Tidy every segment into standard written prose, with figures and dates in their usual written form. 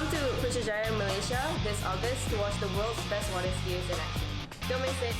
Come to Putrajaya, Malaysia this August to watch the world's best water skiers in action. Don't miss it.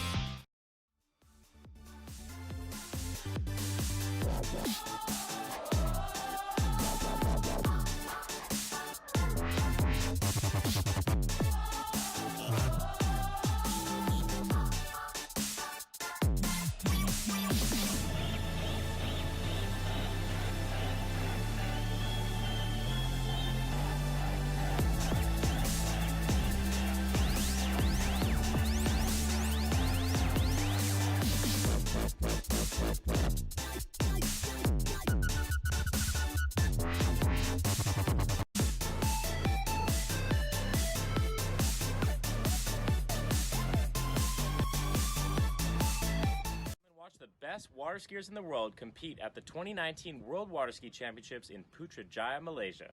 Watch the best water skiers in the world compete at the 2019 World Waterski Championships in Putrajaya, Malaysia.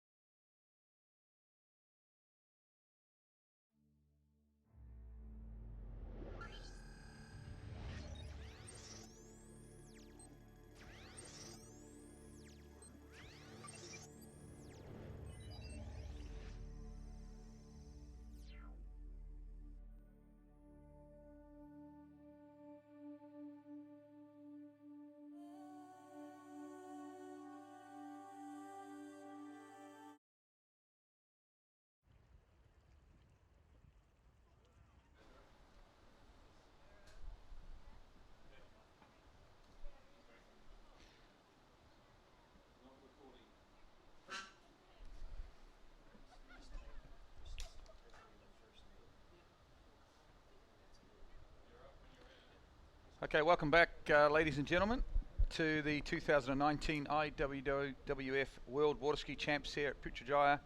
Okay, welcome back, ladies and gentlemen, to the 2019 IWWF World Waterski Champs here at Putrajaya.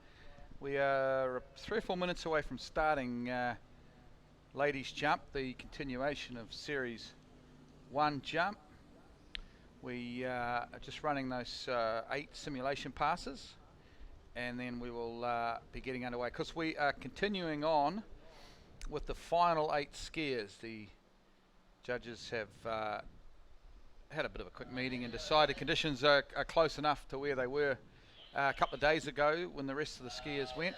We are 3 or 4 minutes away from starting ladies jump, the continuation of Series 1 jump. We are just running those 8 simulation passes, and then we will be getting underway because we are continuing on with the final 8 skiers. The judges have had a bit of a quick meeting and decided conditions are close enough to where they were a couple of days ago when the rest of the skiers went.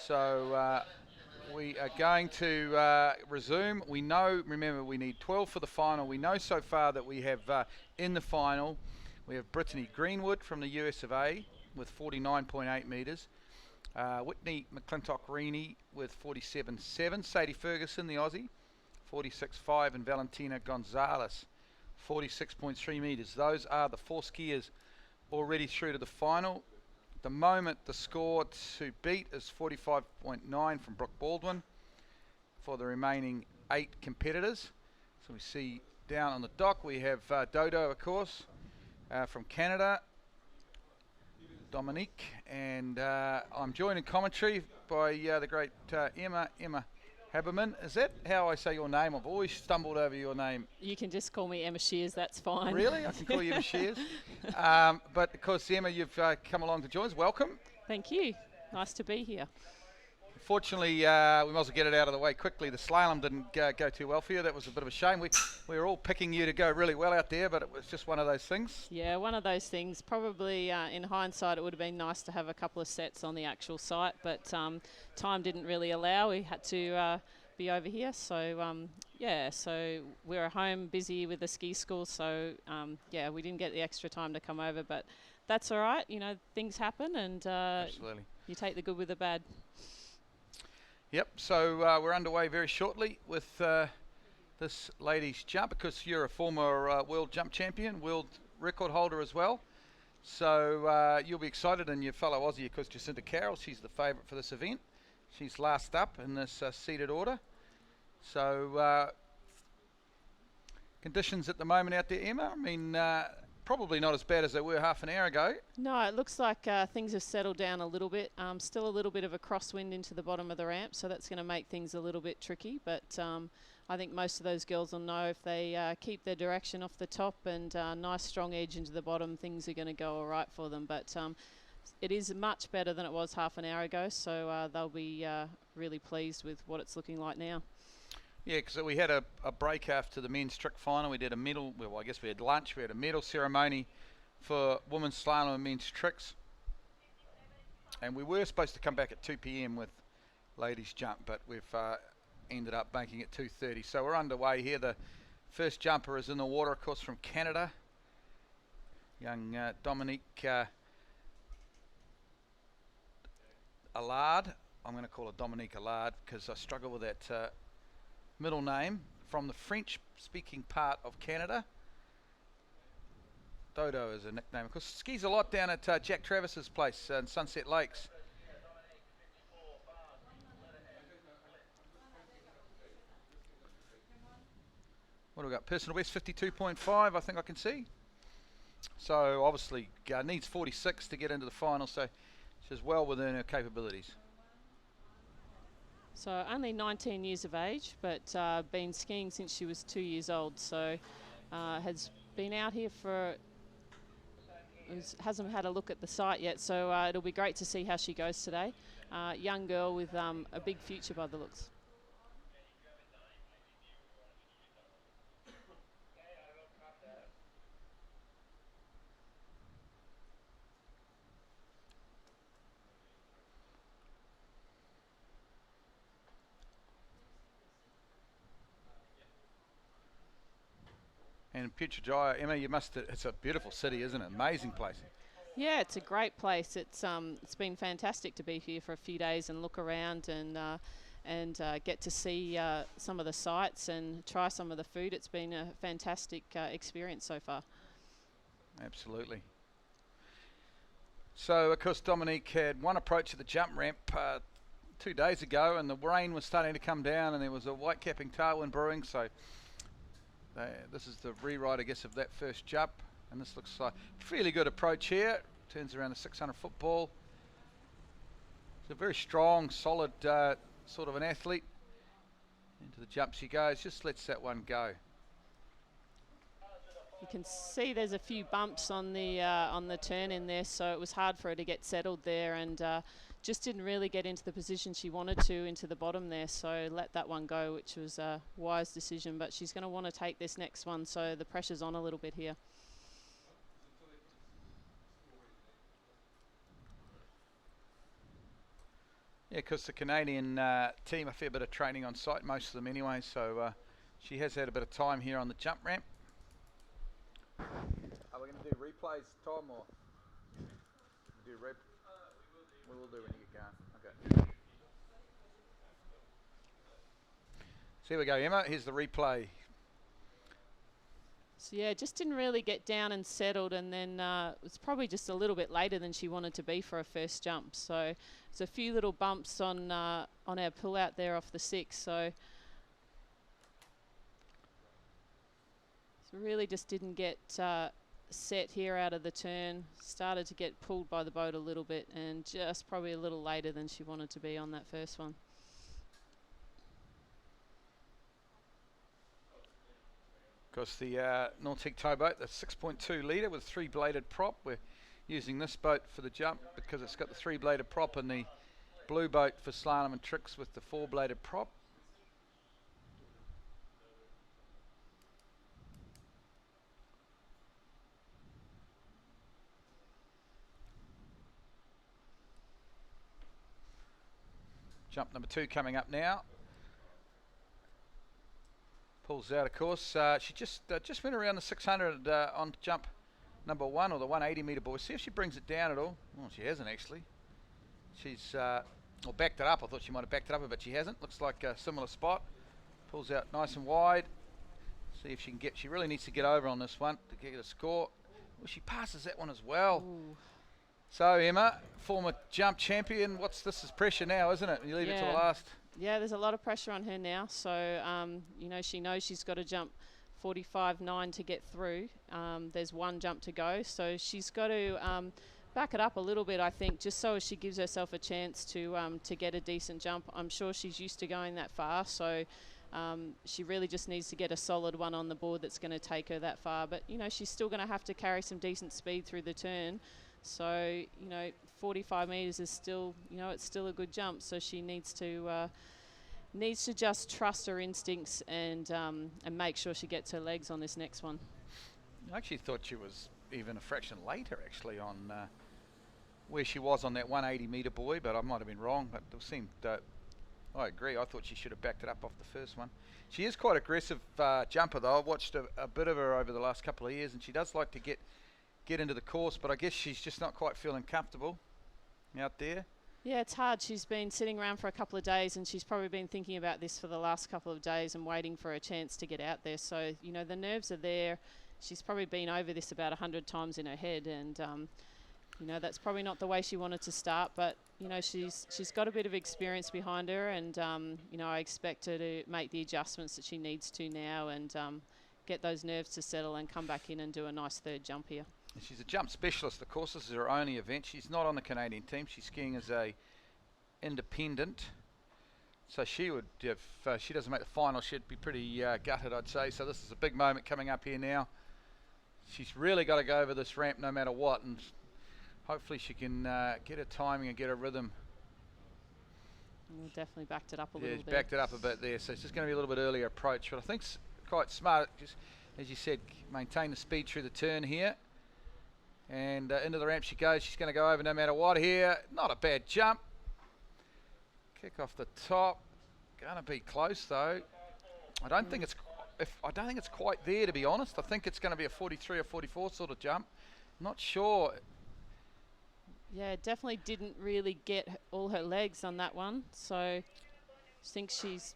So we are going to resume. We know, remember, we need 12 for the final. We know so far that we have in the final, we have Brittany Greenwood from the US of A with 49.8 metres. Whitney McClintock-Reaney with 47.7. Sadie Ferguson, the Aussie, 46.5, and Valentina Gonzalez, 46.3 metres. Those are the 4 skiers already through to the final. At the moment, the score to beat is 45.9 from Brooke Baldwin for the remaining 8 competitors. So we see down on the dock we have Dodo, of course, from Canada, Dominique, and I'm joined in commentary by the great Emma Haberman. Is that how I say your name? I've always stumbled over your name. You can just call me Emma Shears, that's fine. Really? I can call you Emma Shears? But of course, Emma, you've come along to join us. Welcome. Thank you. Nice to be here. Fortunately, we might as well get it out of the way quickly. The slalom didn't go too well for you. That was a bit of a shame. We were all picking you to go really well out there, but it was just one of those things. Yeah, one of those things. Probably in hindsight, it would have been nice to have a couple of sets on the actual site, but time didn't really allow. We had to be over here. So, yeah, so we're at home busy with the ski school. So, yeah, we didn't get the extra time to come over, but that's all right. You know, things happen, and Absolutely. You take the good with the bad. Yep, so we're underway very shortly with this ladies jump, because you're a former world jump champion, world record holder as well. So you'll be excited, and your fellow Aussie, of course, Jacinta Carroll, she's the favourite for this event. She's last up in this seated order. So conditions at the moment out there, Emma, I mean, probably not as bad as they were half an hour ago. No, it looks like things have settled down a little bit. Still a little bit of a crosswind into the bottom of the ramp, so that's going to make things a little bit tricky. But I think most of those girls will know if they keep their direction off the top and nice strong edge into the bottom, things are going to go all right for them. But it is much better than it was half an hour ago, so they'll be really pleased with what it's looking like now. Yeah, because we had a break after the men's trick final. We did a medal, well, I guess we had lunch. We had a medal ceremony for women's slalom and men's tricks. And we were supposed to come back at 2 p.m. with ladies jump, but we've ended up making it 2:30. So we're underway here. The first jumper is in the water, of course, from Canada. Young Dominique Allard. I'm going to call her Dominique Allard because I struggle with that middle name. From the French-speaking part of Canada. Dodo is a nickname. Of course, skis a lot down at Jack Travis's place in Sunset Lakes. What do we got? Personal best 52.5, I think I can see. So obviously needs 46 to get into the final, so she's well within her capabilities. So only 19 years of age, but been skiing since she was 2 years old. So has been out here for, hasn't had a look at the site yet. So it'll be great to see how she goes today. Young girl with a big future by the looks. And Putrajaya, Emma, it's a beautiful city, isn't it? Amazing place. Yeah, it's a great place. It's been fantastic to be here for a few days and look around and get to see some of the sights and try some of the food. It's been a fantastic experience so far. Absolutely. So, of course, Dominique had one approach at the jump ramp 2 days ago, and the rain was starting to come down, and there was a white-capping tailwind brewing, so this is the rewrite, I guess, of that first jump, and this looks like a fairly good approach here. Turns around a 600-foot ball. It's a very strong, solid sort of an athlete. Into the jump she goes, just lets that one go. You can see there's a few bumps on the turn in there, so it was hard for her to get settled there, and just didn't really get into the position she wanted to into the bottom there, so let that one go, which was a wise decision. But she's going to want to take this next one, so the pressure's on a little bit here. Yeah, because the Canadian team, a fair bit of training on site, most of them anyway, so she has had a bit of time here on the jump ramp. Are we going to do replays, Tom, or do we will do when you get going. Okay. So here we go, Emma. Here's the replay. So yeah, just didn't really get down and settled, and then it was probably just a little bit later than she wanted to be for her first jump. So there's a few little bumps on our pull out there off the 6. So really just didn't get set here out of the turn. Started to get pulled by the boat a little bit, and just probably a little later than she wanted to be on that first one. Of course, the Nautique towboat, the 6.2 litre with 3-bladed prop. We're using this boat for the jump because it's got the 3-bladed prop, and the blue boat for slalom and tricks with the 4-bladed prop. Jump number 2 coming up now. Pulls out, of course. She just went around the 600 on jump number 1, or the 180 metre board. See if she brings it down at all. Well, she hasn't actually. She's backed it up. I thought she might have backed it up, but she hasn't. Looks like a similar spot. Pulls out nice and wide. See if she can get. She really needs to get over on this one to get a score. Well, she passes that one as well. Ooh. So Emma, former jump champion. This is pressure now, isn't it? You leave it to the last. Yeah, there's a lot of pressure on her now. So, you know, she knows she's got to jump 45.9 to get through. There's one jump to go. So she's got to back it up a little bit, I think, just so she gives herself a chance to get a decent jump. I'm sure she's used to going that far. So she really just needs to get a solid one on the board that's going to take her that far. But, you know, she's still going to have to carry some decent speed through the turn. So, you know, 45 metres is still, you know, it's still a good jump. So she needs to just trust her instincts and make sure she gets her legs on this next one. I actually thought she was even a fraction later, actually, on where she was on that 180 metre buoy, but I might have been wrong. But it seemed, I agree, I thought she should have backed it up off the first one. She is quite aggressive jumper though. I've watched a bit of her over the last couple of years, and she does like to get into the course, but I guess she's just not quite feeling comfortable out there. Yeah, it's hard. She's been sitting around for a couple of days, and she's probably been thinking about this for the last couple of days and waiting for a chance to get out there. So, you know, the nerves are there. She's probably been over this about 100 times in her head, and you know, that's probably not the way she wanted to start, but you know, she's got a bit of experience behind her, and you know, I expect her to make the adjustments that she needs to now, and get those nerves to settle and come back in and do a nice third jump here. She's a jump specialist, of course. This is her only event. She's not on the Canadian team. She's skiing as a independent. So she would, if she doesn't make the final, she'd be pretty gutted, I'd say. So this is a big moment coming up here now. She's really got to go over this ramp no matter what, and hopefully she can get her timing and get her rhythm. We've definitely backed it up a little bit. Yeah, backed it up a bit there. So it's just going to be a little bit earlier approach, but I think it's quite smart. Just, as you said, maintain the speed through the turn here. And into the ramp she goes. She's going to go over no matter what here. Not a bad jump. Kick off the top. Going to be close though. I don't think it's quite there, to be honest. I think it's going to be a 43 or 44 sort of jump. Not sure. Yeah, definitely didn't really get all her legs on that one. So I think she's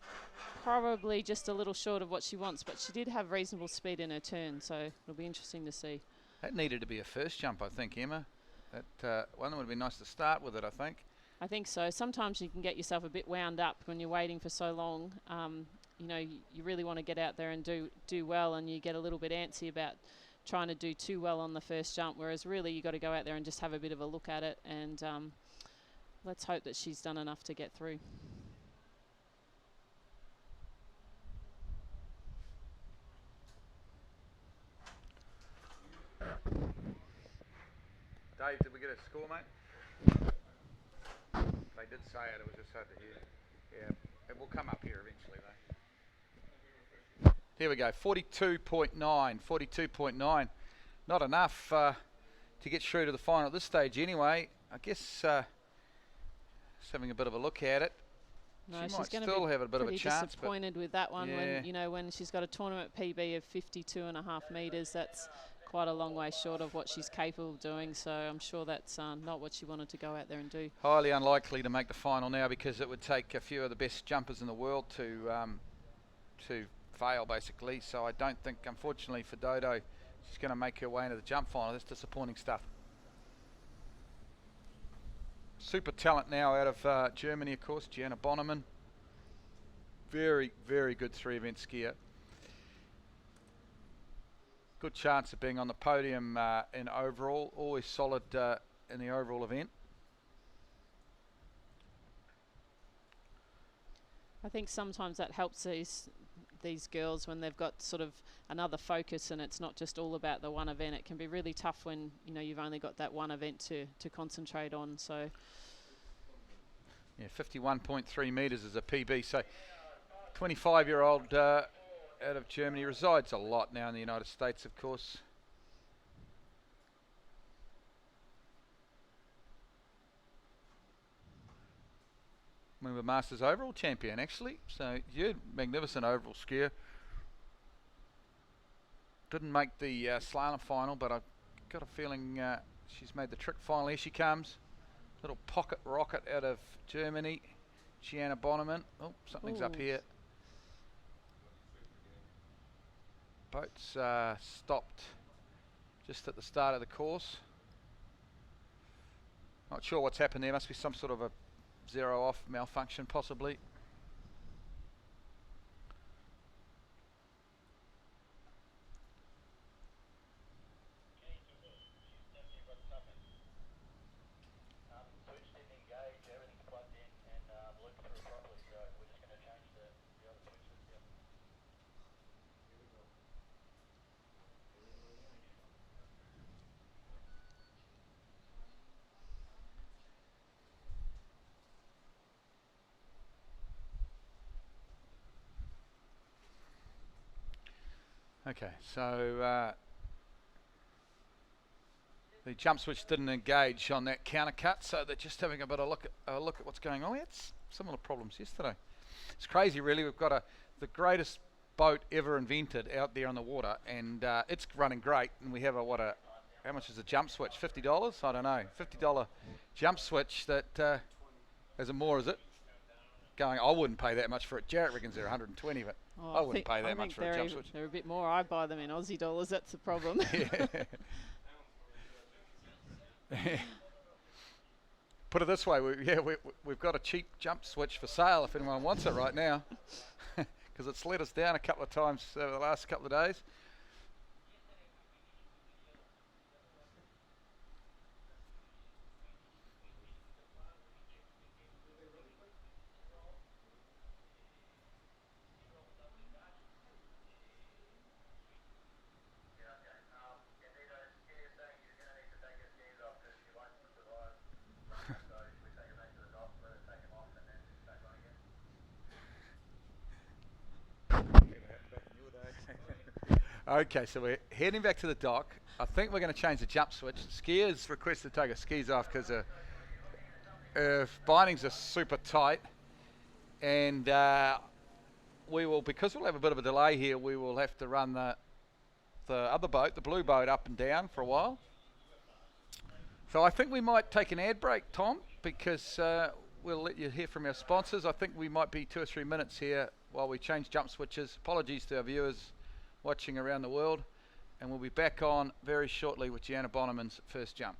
probably just a little short of what she wants, but she did have reasonable speed in her turn, so it'll be interesting to see. That needed to be a first jump, I think, Emma. That one would be nice to start with it, I think. I think so. Sometimes you can get yourself a bit wound up when you're waiting for so long. You know, you really want to get out there and do well, and you get a little bit antsy about trying to do too well on the first jump, whereas really you got to go out there and just have a bit of a look at it, and let's hope that she's done enough to get through. Dave, did we get a score, mate? They did say it. It was just hard to hear. Yeah, it will come up here eventually, though. Here we go. 42.9. 42.9. Not enough to get through to the final at this stage, anyway. I guess just having a bit of a look at it. No, she she's might going still to be have a bit of a chance. Disappointed with that one, yeah. when she's got a tournament PB of 52.5 metres. That's quite a long way short of what she's capable of doing. So I'm sure that's not what she wanted to go out there and do. Highly unlikely to make the final now, because it would take a few of the best jumpers in the world to fail, basically. So I don't think, unfortunately for Dodo, she's going to make her way into the jump final. That's disappointing stuff. Super talent now out of Germany, of course, Gianna Bonneman. Very, very good three-event skier. Good chance of being on the podium in overall. Always solid in the overall event. I think sometimes that helps these girls when they've got sort of another focus, and it's not just all about the one event. It can be really tough when you've only got that one event to concentrate on. So yeah, 51.3 metres is a PB. So 25-year-old out of Germany, resides a lot now in the United States, of course. We were Masters overall champion, actually. So yeah, magnificent overall skier. Didn't make the slalom final, but I've got a feeling she's made the trick final. Here she comes. Little pocket rocket out of Germany. Gianna Bonneman. Oh, something's up here. Boat's stopped just at the start of the course. Not sure what's happened there. Must be some sort of a zero off malfunction, possibly. Okay, so The jump switch didn't engage on that counter cut, so they're just having a bit of look at what's going on. We had similar problems yesterday. It's crazy, really. We've got the greatest boat ever invented out there on the water, and it's running great. And we have how much is the jump switch? $50? I don't know. $50 jump switch that is it more? Is it going? I wouldn't pay that much for it. Jarrett reckons they're 120, but I wouldn't pay that much for a jump switch. They're a bit more. I buy them in Aussie dollars. That's the problem. Put it this way, we've got a cheap jump switch for sale if anyone wants it right now, because it's let us down a couple of times over the last couple of days. Okay, so we're heading back to the dock. I think we're going to change the jump switch. Skiers requested to take our skis off because bindings are super tight, and because we'll have a bit of a delay here, we will have to run the other boat, the blue boat, up and down for a while. So I think we might take an ad break, Tom, because we'll let you hear from our sponsors. I think we might be 2 or 3 minutes here while we change jump switches. Apologies to our viewers watching around the world, and we'll be back on very shortly with Gianna Bonneman's first jump.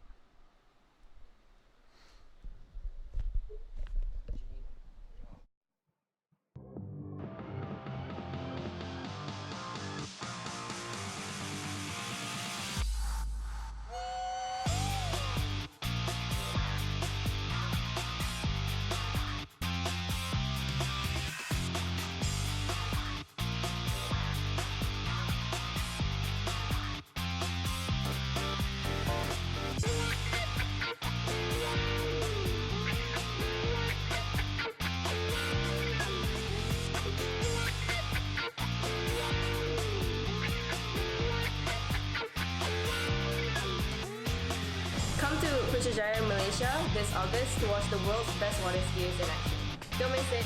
Come to Putrajaya, Malaysia this August to watch the world's best water skiers in action. Don't miss it.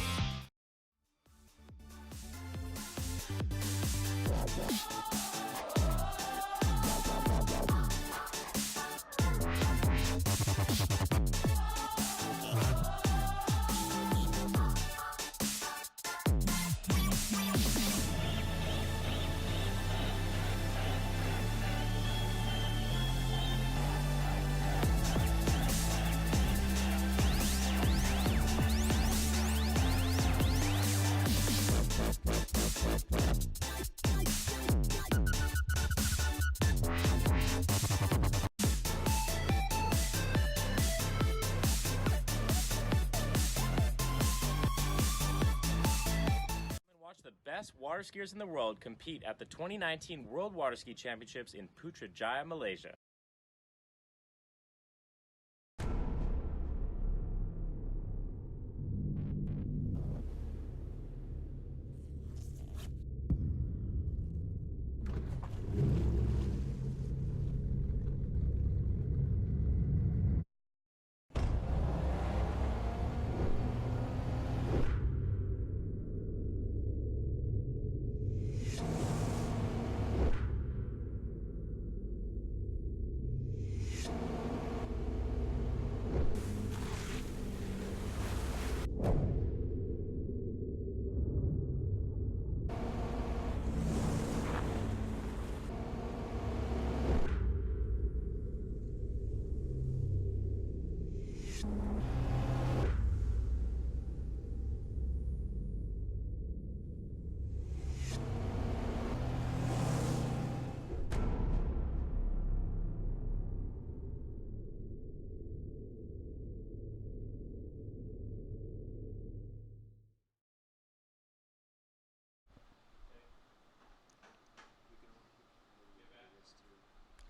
Watch the best water skiers in the world compete at the 2019 World Waterski Championships in Putrajaya, Malaysia.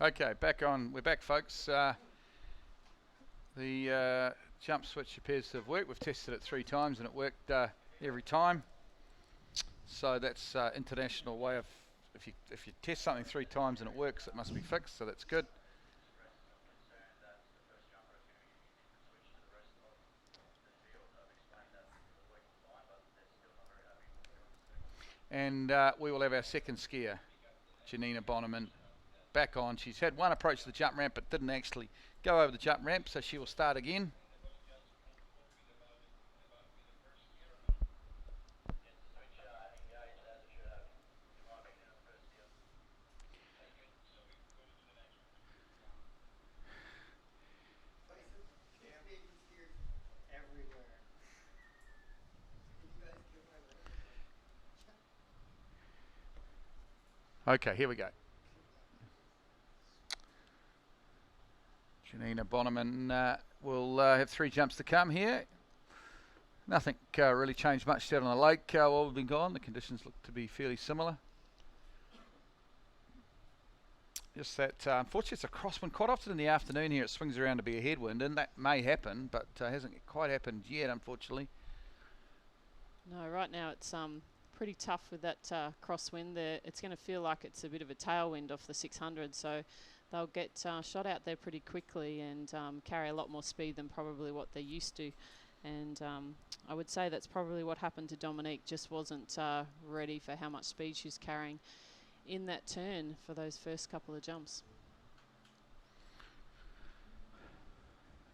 Okay, back on. We're back, folks. The jump switch appears to have worked. We've tested it 3 times and it worked every time. So that's international way of, if you test something 3 times and it works, it must be fixed. So that's good. And we will have our second skier, Janina Bonneman, back on. She's had one approach to the jump ramp but didn't actually go over the jump ramp, so she will start again. Okay, here we go. Janina Bonneman will have 3 jumps to come here. Nothing really changed much out on the lake while we've been gone. The conditions look to be fairly similar. Just that, unfortunately, it's a crosswind. Quite often in the afternoon here, it swings around to be a headwind, and that may happen, but hasn't quite happened yet, unfortunately. No, right now it's pretty tough with that crosswind there. It's going to feel like it's a bit of a tailwind off the 600, so they'll get shot out there pretty quickly and carry a lot more speed than probably what they're used to. And I would say that's probably what happened to Dominique, just wasn't ready for how much speed she's carrying in that turn for those first couple of jumps.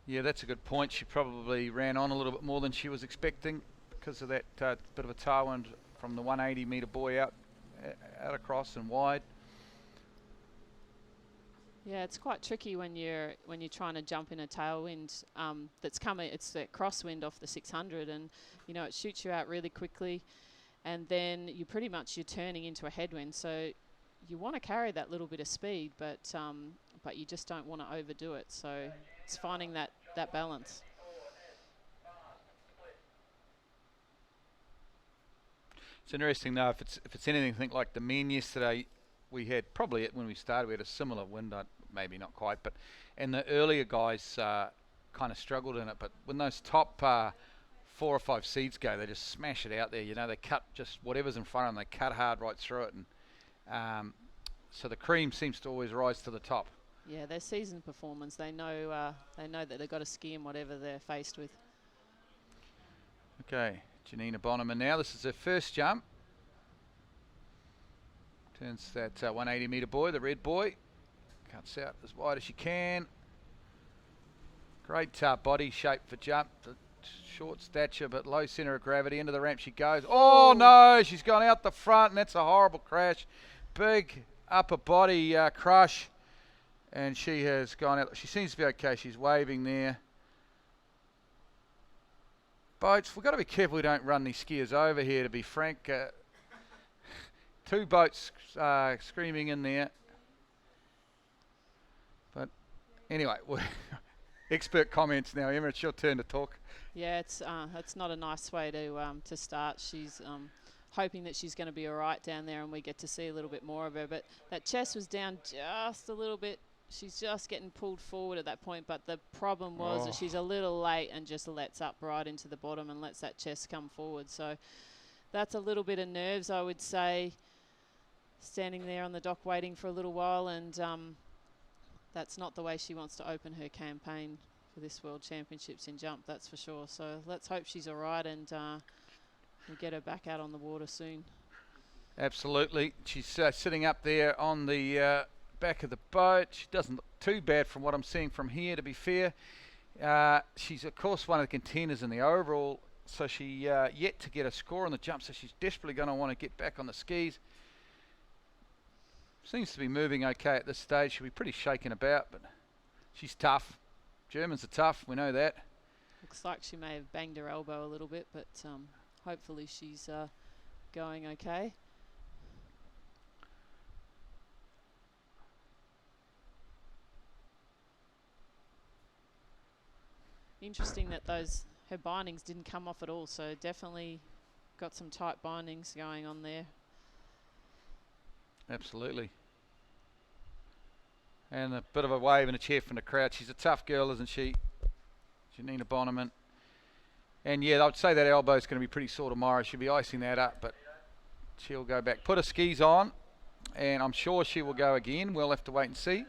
Yeah, that's a good point. She probably ran on a little bit more than she was expecting because of that bit of a tailwind from the 180 metre buoy out across and wide. Yeah, it's quite tricky when you're trying to jump in a tailwind that's coming. It's that crosswind off the 600, and you know it shoots you out really quickly, and then you're turning into a headwind. So you want to carry that little bit of speed, but you just don't want to overdo it. So it's finding that balance. It's interesting though, if it's anything like the men yesterday, we had probably when we started we had a similar wind, maybe not quite, but and the earlier guys kind of struggled in it. But when those top 4 or 5 seeds go, they just smash it out there. You know, they cut just whatever's in front of them. They cut hard right through it, and so the cream seems to always rise to the top. Yeah, their season performance. They know that they've got to ski in whatever they're faced with. Okay, Janina Bonneman now. This is her first jump. Turns that 180 metre buoy, the red buoy. Cuts out as wide as she can. Great body shape for jump. The short stature but low centre of gravity. Into the ramp she goes. Oh no, she's gone out the front and that's a horrible crash. Big upper body crush. And she has gone out. She seems to be okay. She's waving there. Boats, we've got to be careful we don't run these skiers over here, to be frank. 2 boats screaming in there. But anyway, expert comments now. Emma, it's your turn to talk. Yeah, it's not a nice way to start. She's hoping that she's going to be all right down there and we get to see a little bit more of her. But that chest was down just a little bit. She's just getting pulled forward at that point. But the problem was that she's a little late and just lets up right into the bottom and lets that chest come forward. So that's a little bit of nerves, I would say, standing there on the dock waiting for a little while. And that's not the way she wants to open her campaign for this World Championships in jump, that's for sure. So let's hope she's all right and we'll get her back out on the water soon. Absolutely. She's sitting up there on the back of the boat. She doesn't look too bad from what I'm seeing from here, to be fair. She's, of course, one of the contenders in the overall, so she yet to get a score on the jump, so she's desperately going to want to get back on the skis. Seems to be moving okay at this stage. She'll be pretty shaken about, but she's tough. Germans are tough, we know that. Looks like she may have banged her elbow a little bit, but hopefully she's going okay. Interesting that her bindings didn't come off at all, so definitely got some tight bindings going on there. Absolutely. And a bit of a wave and a cheer from the crowd. She's a tough girl, isn't she? Janina Bonneman. And yeah, I would say that elbow's going to be pretty sore tomorrow. She'll be icing that up, but she'll go back. Put her skis on, and I'm sure she will go again. We'll have to wait and see.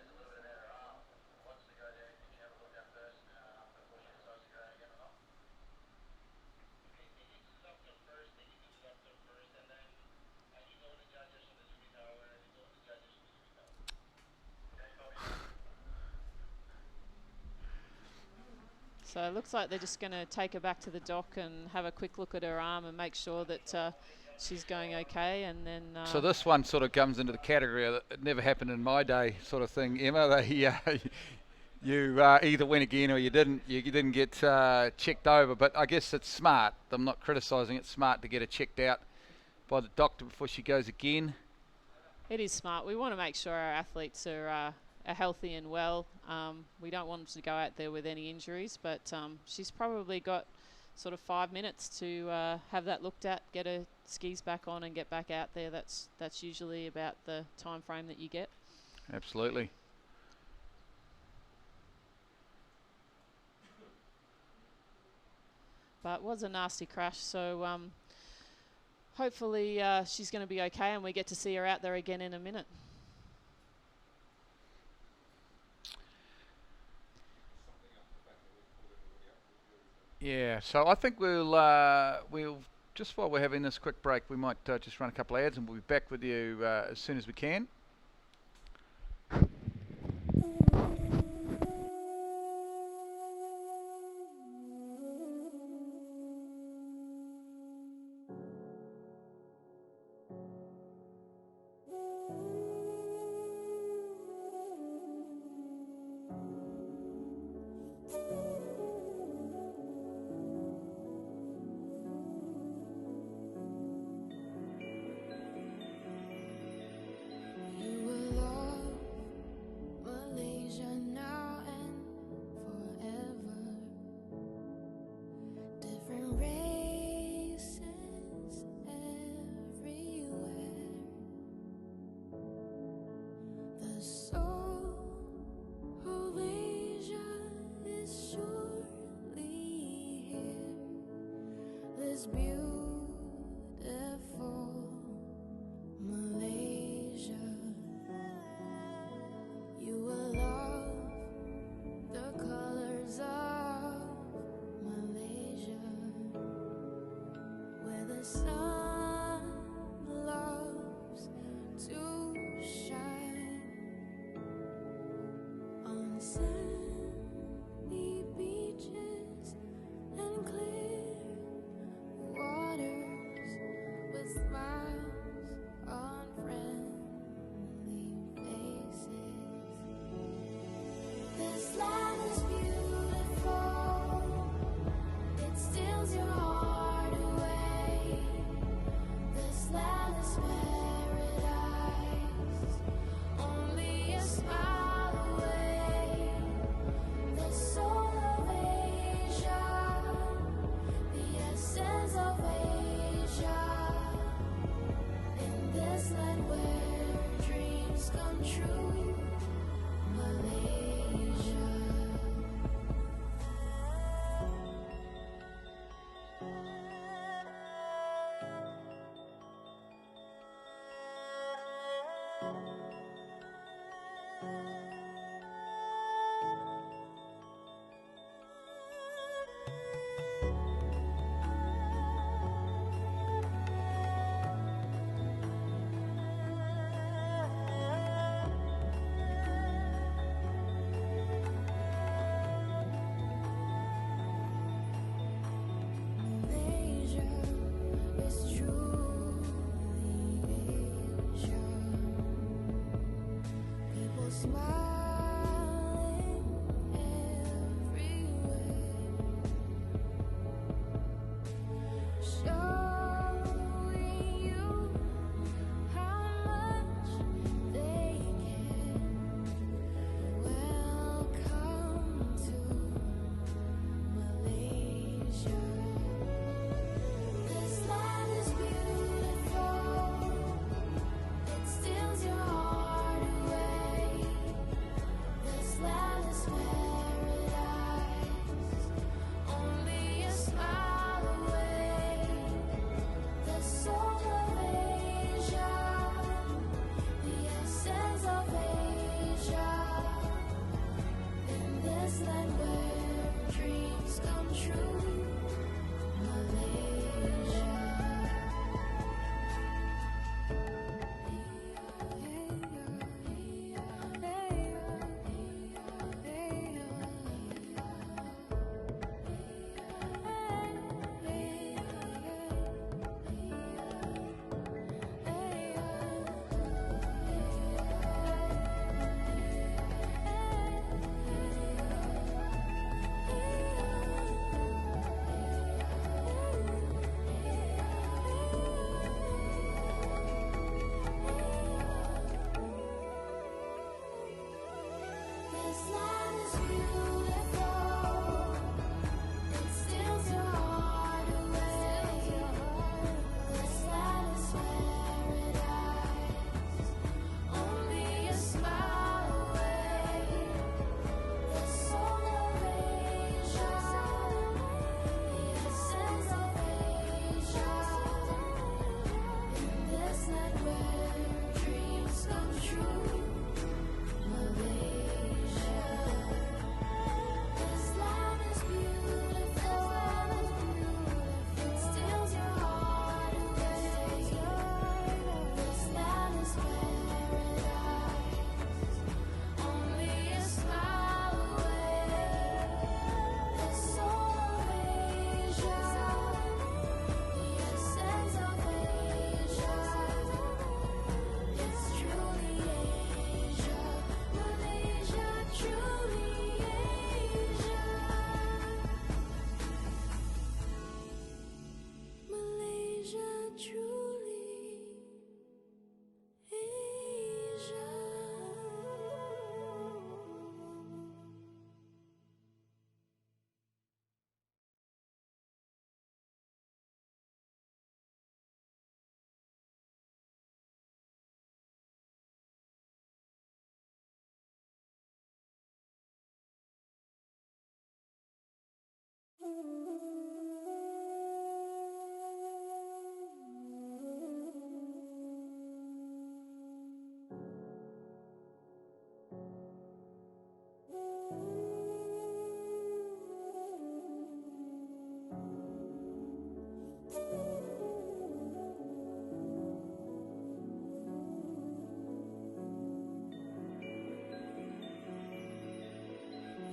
So it looks like they're just going to take her back to the dock and have a quick look at her arm and make sure that she's going okay. And then so this one sort of comes into the category of it never happened in my day sort of thing, Emma. They, you either went again or you didn't. You didn't get checked over, but I guess it's smart. I'm not criticising. It's smart to get her checked out by the doctor before she goes again. it is smart. We want to make sure our athletes are healthy and well. We don't want them to go out there with any injuries, but she's probably got sort of 5 minutes to have that looked at, get her skis back on and get back out there. That's usually about the time frame that you get. Absolutely. But it was a nasty crash, so hopefully she's going to be okay and we get to see her out there again in a minute. Yeah, so I think we'll just while we're having this quick break, we might just run a couple of ads and we'll be back with you as soon as we can. You will love Malaysia now and forever. Different races everywhere. The soul of Asia is surely here. This beautiful Malaysia. You will love the colors of Malaysia, where the sun loves to shine on sandy beaches and clear waters with smiles on friendly faces. This land is beautiful. It steals your heart away. This land is paradise, only a smile away. The soul of Asia, the essence of Asia. In this land where dreams come true, Malaysia.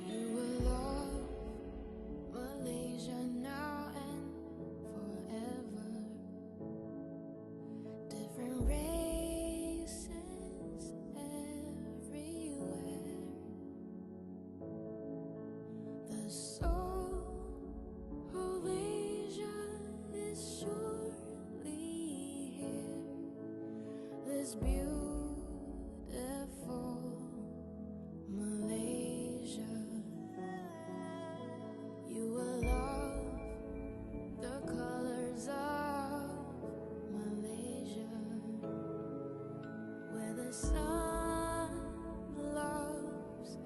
You will love Malaysia now and forever. Different races everywhere. The soul of Asia is surely here. This beautiful Malaysia. You will love the colors of Malaysia, where the sun loves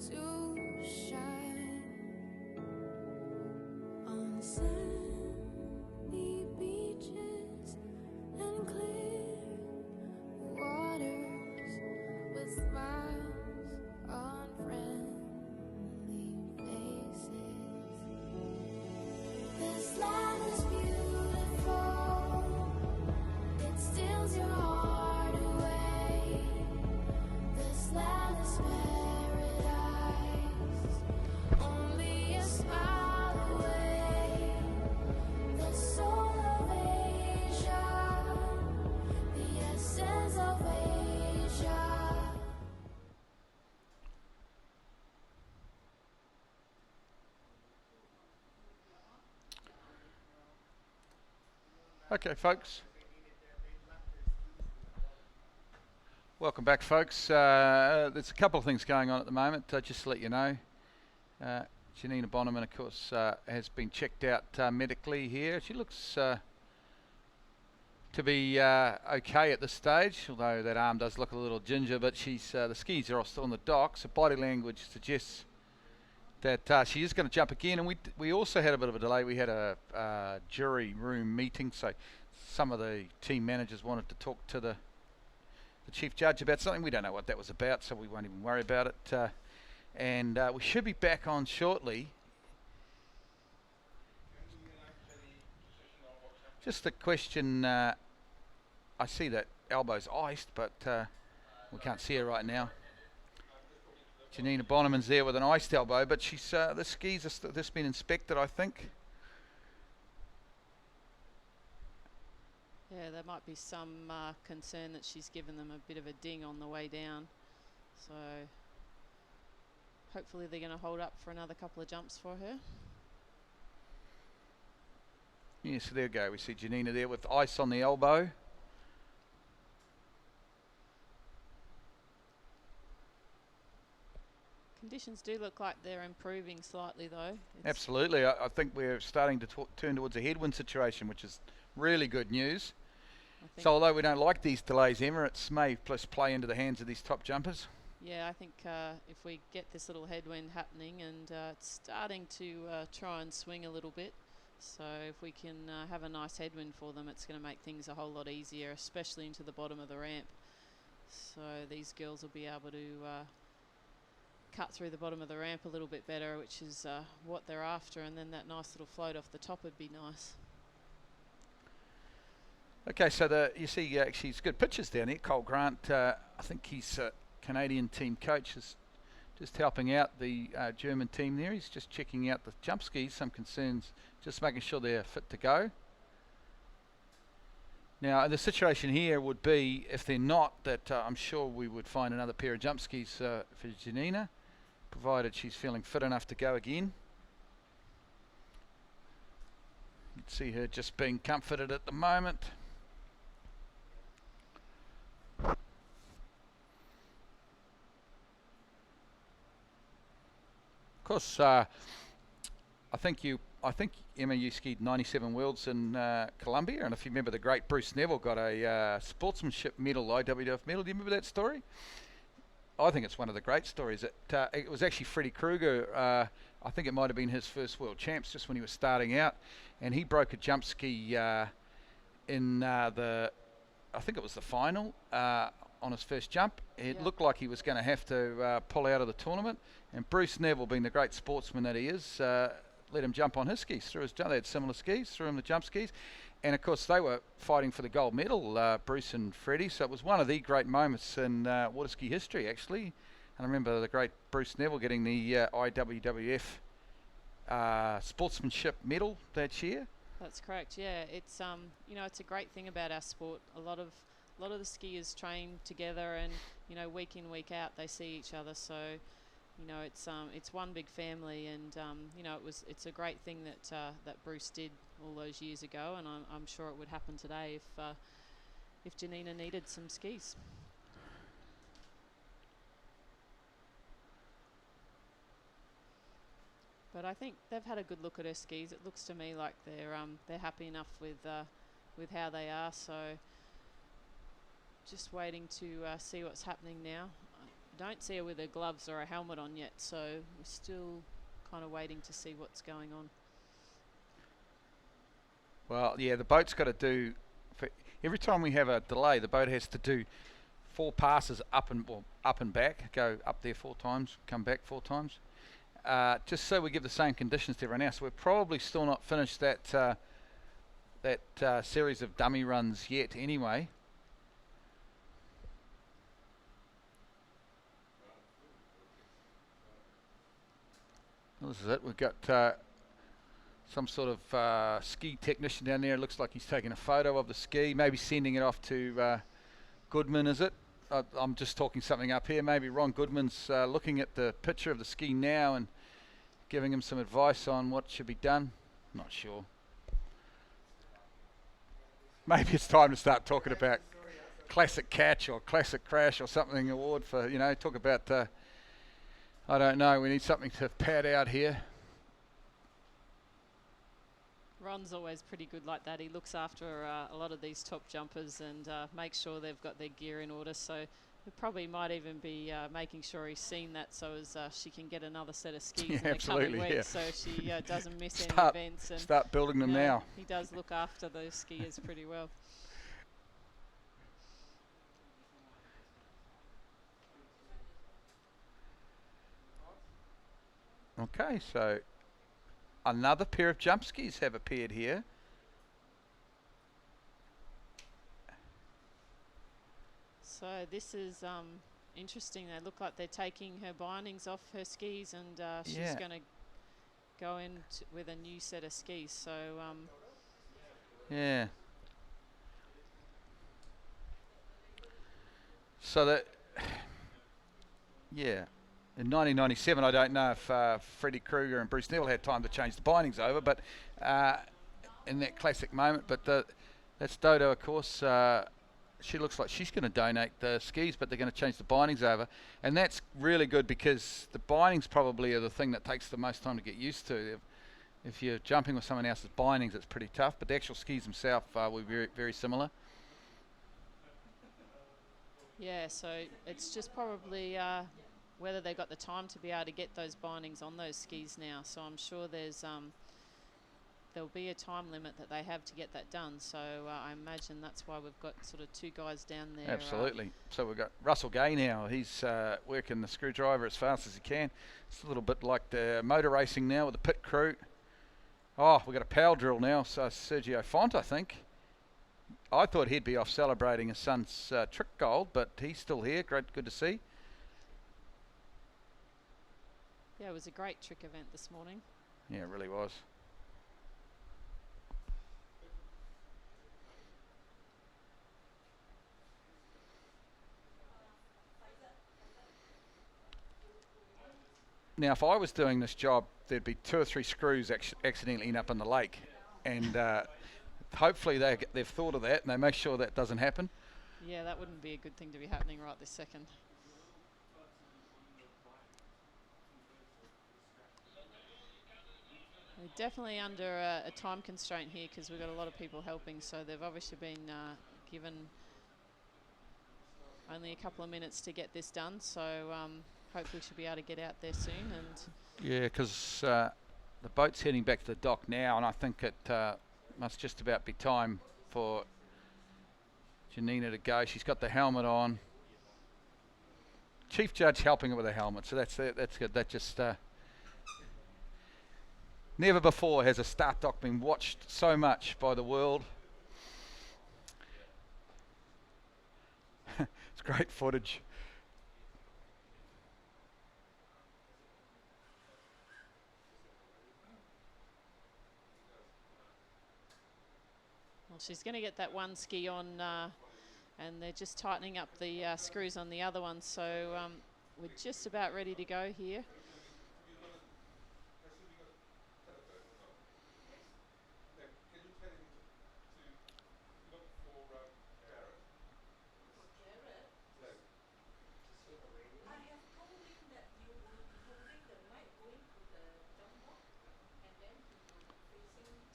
to shine on sandy beaches and clear waters with smiles on friendly faces. This land is beautiful. It steals your heart away. This land is paradise, only a smile away. The soul of Asia, the essence of Asia. Okay, folks. Welcome back, folks. There's a couple of things going on at the moment, just to let you know. Janina Bonneman, of course, has been checked out medically here. She looks to be okay at this stage, although that arm does look a little ginger, but she's the skis are all still on the dock, so body language suggests that she is going to jump again. And we also had a bit of a delay. We had a jury room meeting, so some of the team managers wanted to talk to the chief judge about something. We don't know what that was about, so we won't even worry about it. And we should be back on shortly. Just a question. I see that elbow's iced, but we can't see her right now. Janina Bonneman's there with an iced elbow, but she's the skis are this been inspected, I think. Yeah, there might be some concern that she's given them a bit of a ding on the way down. So hopefully they're going to hold up for another couple of jumps for her. Yeah, so there we go. We see Janina there with ice on the elbow. Conditions do look like they're improving slightly, though. Absolutely. I think we're starting to turn towards a headwind situation, which is really good news. So although we don't like these delays, Emirates may just play into the hands of these top jumpers. Yeah, I think if we get this little headwind happening and it's starting to try and swing a little bit, so if we can have a nice headwind for them, it's going to make things a whole lot easier, especially into the bottom of the ramp. So these girls will be able to cut through the bottom of the ramp a little bit better, which is what they're after, and then that nice little float off the top would be nice. Okay, so you see actually it's good pictures down here. Taran Grant, I think he's Canadian team coach, is just helping out the German team there. He's just checking out the jump skis, some concerns, just making sure they're fit to go. Now the situation here would be, if they're not, that I'm sure we would find another pair of jump skis for Janina, provided she's feeling fit enough to go again. You can see her just being comforted at the moment. Of course, I think Emma, you skied 97 worlds in Colombia, and if you remember, the great Bruce Neville got a sportsmanship medal, IWF medal. Do you remember that story? I think it's one of the great stories. It was actually Freddie Krueger. I think it might have been his first world champs just when he was starting out, and he broke a jump ski in I think it was the final on his first jump. It looked like he was going to have to pull out of the tournament, and Bruce Neville, being the great sportsman that he is, let him jump on his skis, threw his jump. They had similar skis, threw him the jump skis, and of course they were fighting for the gold medal, Bruce and Freddie, so it was one of the great moments in water ski history, actually. And I remember the great Bruce Neville getting the IWWF sportsmanship medal that year. That's correct. Yeah, it's you know, it's a great thing about our sport. A lot of the skiers train together, and you know, week in, week out they see each other. So you know, it's one big family, and you know, it's a great thing that Bruce did all those years ago, and I'm sure it would happen today if Janina needed some skis. But I think they've had a good look at her skis. It looks to me like they're happy enough with how they are. So just waiting to see what's happening now. I don't see her with her gloves or a helmet on yet, so we're still kind of waiting to see what's going on. Well, yeah, the boat's got to do, every time we have a delay, the boat has to do 4 passes up and back, go up there 4 times, come back 4 times. Just so we give the same conditions to everyone else. We're probably still not finished that series of dummy runs yet anyway. Well, this is it. We've got some sort of ski technician down there. It looks like he's taking a photo of the ski, maybe sending it off to Goodman, is it? I'm just talking something up here. Maybe Ron Goodman's looking at the picture of the ski now and giving him some advice on what should be done. Not sure. Maybe it's time to start talking about classic catch or classic crash or something award for, you know, talk about, I don't know, we need something to pad out here. Ron's always pretty good like that. He looks after a lot of these top jumpers and makes sure they've got their gear in order. So we probably might even be making sure he's seen that, so as she can get another set of skis in the coming weeks, so she doesn't miss any events. And start building them now. He does look after those skiers pretty well. Okay, so another pair of jump skis have appeared here. So this is interesting. They look like they're taking her bindings off her skis, and she's going to go in with a new set of skis. So yeah. So that, yeah. In 1997, I don't know if Freddie Kruger and Bruce Neville had time to change the bindings over, but in that classic moment. But that's Dodo, of course. She looks like she's going to donate the skis, but they're going to change the bindings over. And that's really good, because the bindings probably are the thing that takes the most time to get used to. If you're jumping with someone else's bindings, it's pretty tough, but the actual skis themselves will be very, very similar. yeah, so it's just probably whether they've got the time to be able to get those bindings on those skis now. So I'm sure there'll be a time limit that they have to get that done. So I imagine that's why we've got sort of 2 guys down there. Absolutely. So we've got Russell Gay now. He's working the screwdriver as fast as he can. It's a little bit like the motor racing now with the pit crew. Oh, we've got a power drill now. So Sergio Font, I think. I thought he'd be off celebrating his son's trick gold, but he's still here. Great, good to see. Yeah, it was a great trick event this morning. Yeah, it really was. Now, if I was doing this job, there'd be 2 or 3 screws accidentally end up in the lake, and hopefully they've thought of that and they make sure that doesn't happen. Yeah, that wouldn't be a good thing to be happening right this second. We're definitely under a time constraint here, because we've got a lot of people helping, so they've obviously been given only a couple of minutes to get this done. So hopefully she'll be able to get out there soon. And Yeah, because the boat's heading back to the dock now, and I think it must just about be time for Janina to go. She's got the helmet on. Chief Judge helping her with a helmet, so that's good. That just never before has a start dock been watched so much by the world. It's great footage. well, she's going to get that one ski on, and they're just tightening up the screws on the other one. So we're just about ready to go here.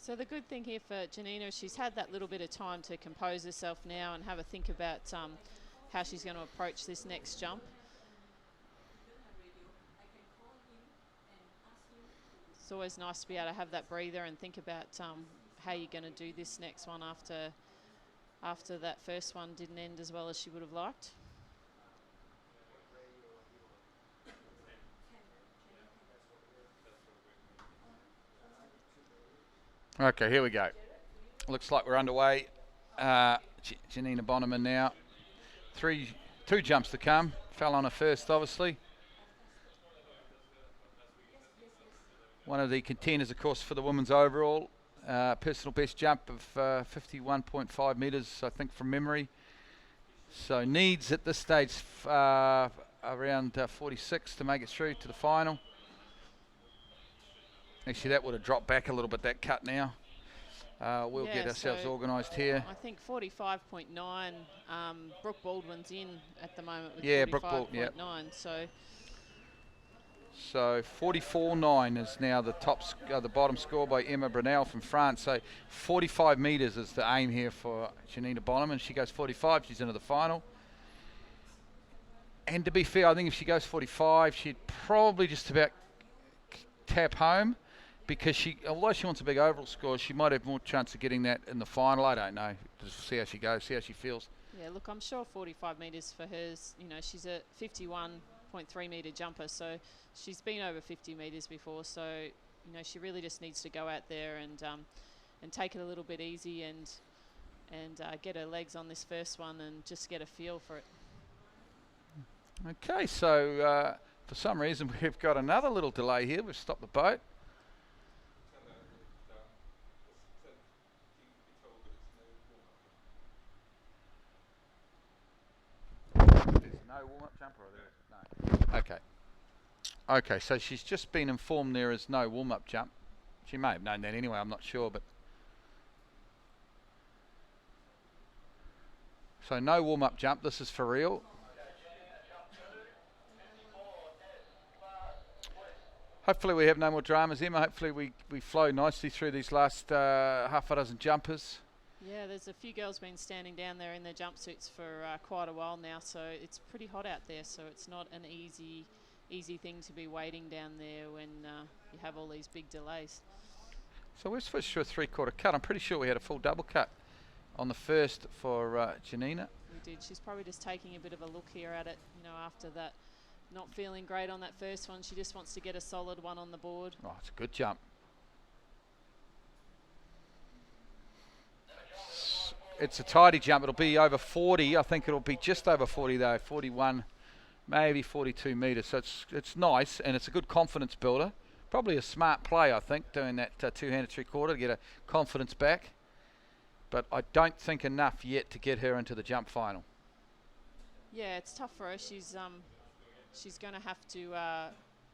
So the good thing here for Janina is she's had that little bit of time to compose herself now and have a think about how she's going to approach this next jump. It's always nice to be able to have that breather and think about how you're going to do this next one after that first one didn't end as well as she would have liked. Okay, here we go. Looks like we're underway. Janina Bonneman now. Two jumps to come. Fell on her first, obviously. One of the contenders, of course, for the women's overall. Personal best jump of 51.5 metres, I think, from memory. So needs at this stage around 46 to make it through to the final. Actually, that would have dropped back a little bit, that cut now. We'll get ourselves organised here. I think 45.9. Brooke Baldwin's in at the moment with 45.9. So 44.9 is now the the bottom score by Emma Brunel from France. So 45 metres is the aim here for Janina Bonneman. She goes 45, she's into the final. And to be fair, I think if she goes 45, she'd probably just about tap home, because although she wants a big overall score, she might have more chance of getting that in the final. I don't know. Just see how she goes, see how she feels. Yeah, look, I'm sure 45 metres for hers. You know, she's a 51.3 metre jumper, so she's been over 50 metres before. So, you know, she really just needs to go out there and take it a little bit easy and get her legs on this first one and just get a feel for it. Okay, so for some reason we've got another little delay here. We've stopped the boat. No warm-up jump, or there is? No. Okay. Okay, so she's just been informed there is no warm-up jump. She may have known that anyway, I'm not sure, but... So no warm-up jump, this is for real. Hopefully we have no more dramas, Emma. Hopefully we flow nicely through these last half a dozen jumpers. Yeah, there's a few girls been standing down there in their jumpsuits for quite a while now, so it's pretty hot out there, so it's not an easy thing to be waiting down there when you have all these big delays. So we're switched to a 3/4 cut. I'm pretty sure we had a full double cut on the first for Janina. We did. She's probably just taking a bit of a look here at it, you know, after that. Not feeling great on that first one. She just wants to get a solid one on the board. Oh, it's a good jump. It's a tidy jump. It'll be over 40. I think it'll be just over 40 though. 41, maybe 42 metres. So it's nice, and it's a good confidence builder. Probably a smart play, I think, doing that two-handed 3/4 to get a confidence back. But I don't think enough yet to get her into the jump final. Yeah, it's tough for her. She's going to have to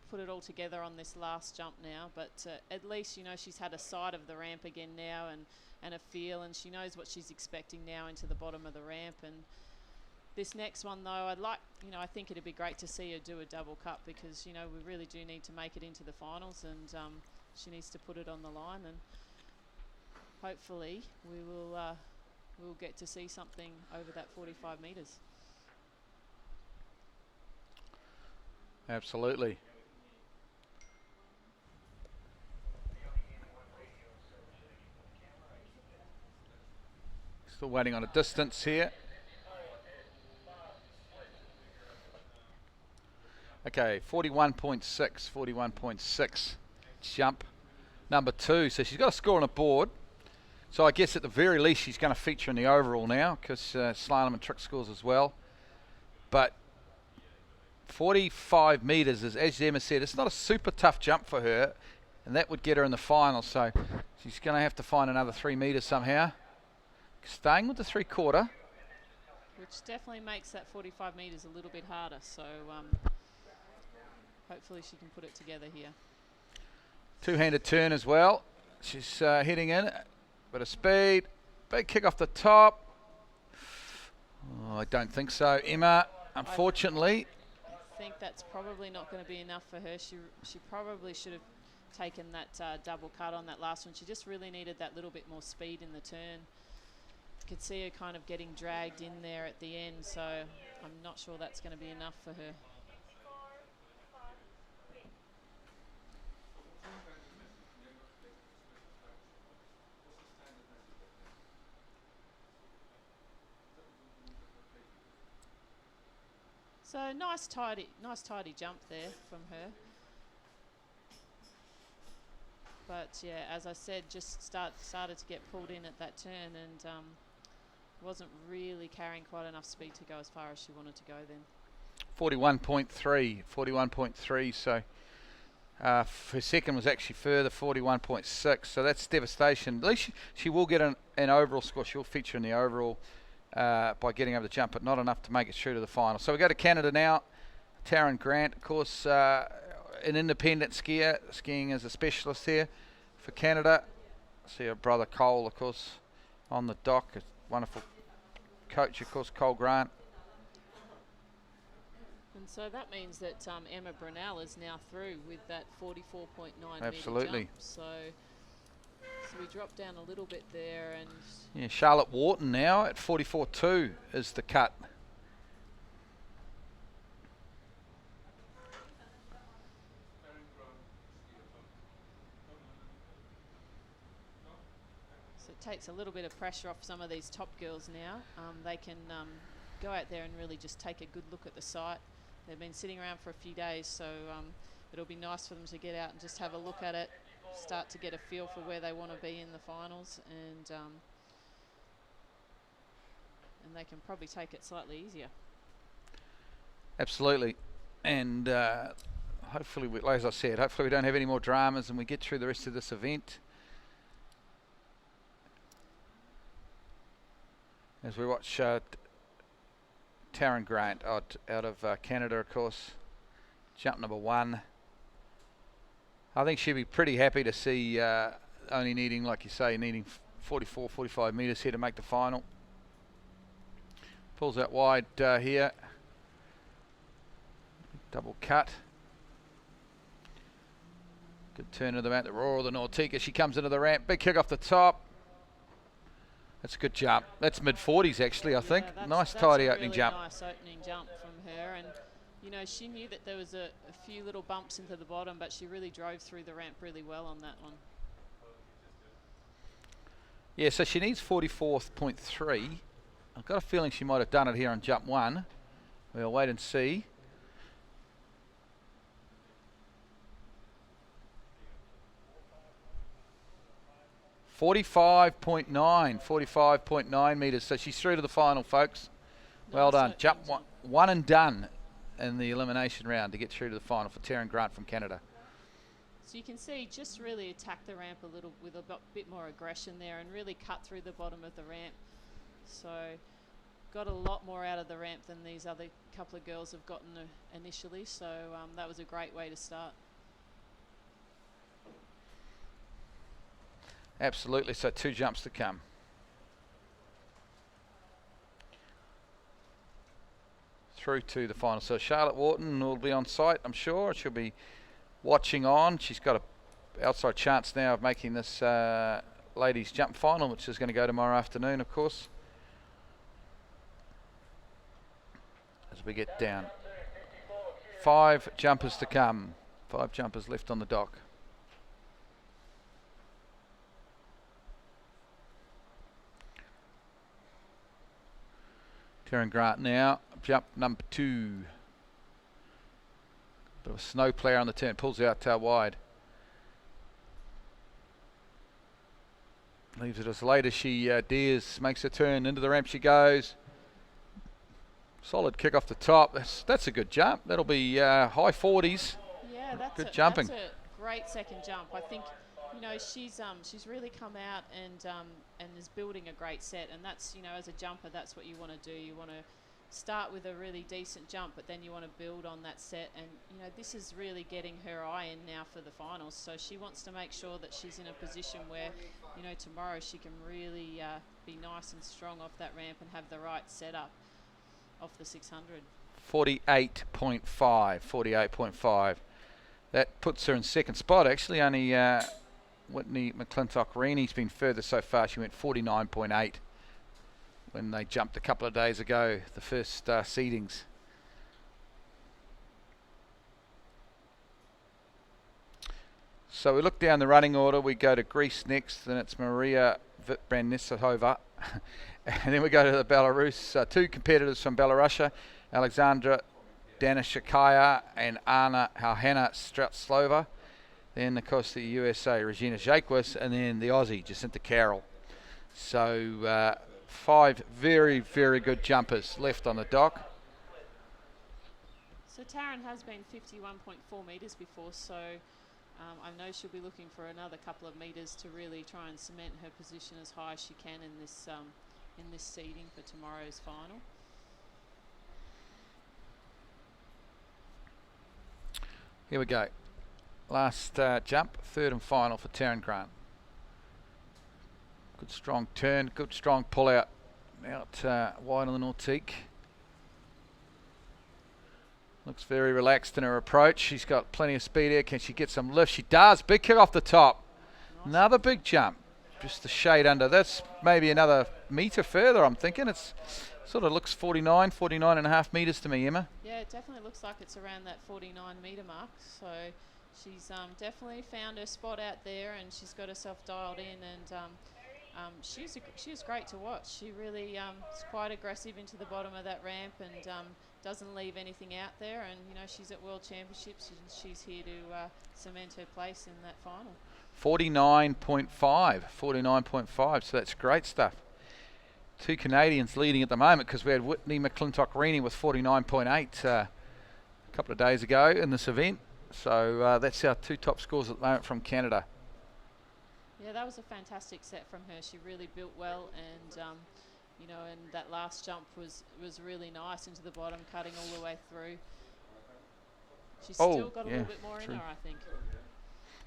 put it all together on this last jump now. But at least, you know, she's had a sight of the ramp again now and a feel, and she knows what she's expecting now into the bottom of the ramp. And this next one, though, I think it'd be great to see her do a double cut, because, you know, we really do need to make it into the finals, and she needs to put it on the line, and hopefully we'll get to see something over that 45 metres. Absolutely. Still waiting on a distance here. Okay, 41.6, 41.6 jump. Number 2, so she's got a score on a board. So I guess at the very least she's going to feature in the overall now, because slalom and trick scores as well. But 45 metres, as Emma said, it's not a super tough jump for her, and that would get her in the final. So she's going to have to find another 3 metres somehow. Staying with the 3/4. Which definitely makes that 45 metres a little bit harder. So hopefully she can put it together here. Two-handed turn as well. She's heading in. Bit of speed. Big kick off the top. Oh, I don't think so, Emma. Unfortunately. I think that's probably not going to be enough for her. She probably should have taken that double cut on that last one. She just really needed that little bit more speed in the turn. You could see her kind of getting dragged in there at the end, so I'm not sure that's going to be enough for her. So nice tidy jump there from her. But yeah, as I said, just started to get pulled in at that turn, and wasn't really carrying quite enough speed to go as far as she wanted to go then. 41.3, so her second was actually further, 41.6, so that's devastation. At least she will get an overall score. She'll feature in the overall by getting over the jump, but not enough to make it through to the final. So we go to Canada now. Taran Grant, of course, an independent skier, skiing as a specialist here for Canada. See her brother Cole, of course, on the dock. A wonderful coach, of course, Cole Grant. And so that means that Emma Brunel is now through with that 44.9 Absolutely. metre jump. So we drop down a little bit there, and yeah, Charlotte Wharton now at 44.2 is the cut. so it takes a little bit of pressure off some of these top girls now. They can go out there and really just take a good look at the site. They've been sitting around for a few days, so it'll be nice for them to get out and just have a look at it, start to get a feel for where they want to be in the finals, and they can probably take it slightly easier. Absolutely, and hopefully, as I said, hopefully we don't have any more dramas and we get through the rest of this event. As we watch Taran Grant out of Canada, of course, jump number 1. I think she'd be pretty happy to see only needing, like you say, needing 44, 45 metres here to make the final. Pulls out wide here. Double cut. Good turn of the mount, the roar of the Nautica. She comes into the ramp. Big kick off the top. That's a good jump. That's mid-40s actually, I think. Nice tidy opening jump. Nice opening jump from her, and you know, she knew that there was a few little bumps into the bottom, but she really drove through the ramp really well on that one. Yeah, so she needs 44.3. I've got a feeling she might have done it here on jump 1. We'll wait and see. .9 metres. So she's through to the final, folks. Well done. Jump one and done in the elimination round to get through to the final for Taran Grant from Canada. So you can see, just really attack the ramp a little with a bit more aggression there, and really cut through the bottom of the ramp. So got a lot more out of the ramp than these other couple of girls have gotten initially. So that was a great way to start. Absolutely. So 2 jumps to come. Through to the final. So Charlotte Wharton will be on site, I'm sure. She'll be watching on. She's got an outside chance now of making this ladies jump final, which is going to go tomorrow afternoon, of course. As we get down. 5 jumpers to come. 5 jumpers left on the dock. Taran Grant now, jump number 2. Bit of a snow player on the turn, pulls out wide. Leaves it as late as she dares, makes a turn, into the ramp she goes. Solid kick off the top, that's a good jump. That'll be high 40s. Yeah, good jumping. That's a great second jump. I think, you know, she's really come out and is building a great set, and that's, you know, as a jumper, that's what you want to do. You want to start with a really decent jump, but then you want to build on that set, and you know, this is really getting her eye in now for the finals, so she wants to make sure that she's in a position where, you know, tomorrow she can really be nice and strong off that ramp and have the right setup off the 600. 48.5. That puts her in second spot, actually. Only Whitney McClintock-Reenie's been further so far. She went 49.8 when they jumped a couple of days ago, the first seedings. So we look down the running order. We go to Greece next, then it's Maria Vitbranisova. And then we go to the Belarus, 2 competitors from Belarusia, Alexandra Danishakaya and Anna Halhana Stratslova. Then, of course, the USA, Regina Jaquis, and then the Aussie, Jacinta Carroll. So 5 very, very good jumpers left on the dock. So Taran has been 51.4 metres before, so I know she'll be looking for another couple of metres to really try and cement her position as high as she can in this seeding for tomorrow's final. Here we go. Last jump, 3rd and final for Taran Grant. Good strong turn, good strong pull out wide on the Nautique. Looks very relaxed in her approach. She's got plenty of speed here. Can she get some lift? She does. Big kick off the top. Nice. Another big jump. Just the shade under. That's maybe another metre further, I'm thinking. It's sort of looks 49 and a half metres to me, Emma. Yeah, it definitely looks like it's around that 49 metre mark. So she's definitely found her spot out there, and she's got herself dialed in, and she's great to watch. She really is quite aggressive into the bottom of that ramp, and doesn't leave anything out there, and you know, she's at World Championships and she's here to cement her place in that final. 49.5, so that's great stuff. 2 Canadians leading at the moment, because we had Whitney McClintock-Reenie with 49.8 a couple of days ago in this event. So that's our 2 top scores at the moment from Canada. Yeah, that was a fantastic set from her. She really built well, and you know, and that last jump was really nice into the bottom, cutting all the way through. She's still got a little bit more in her, I think.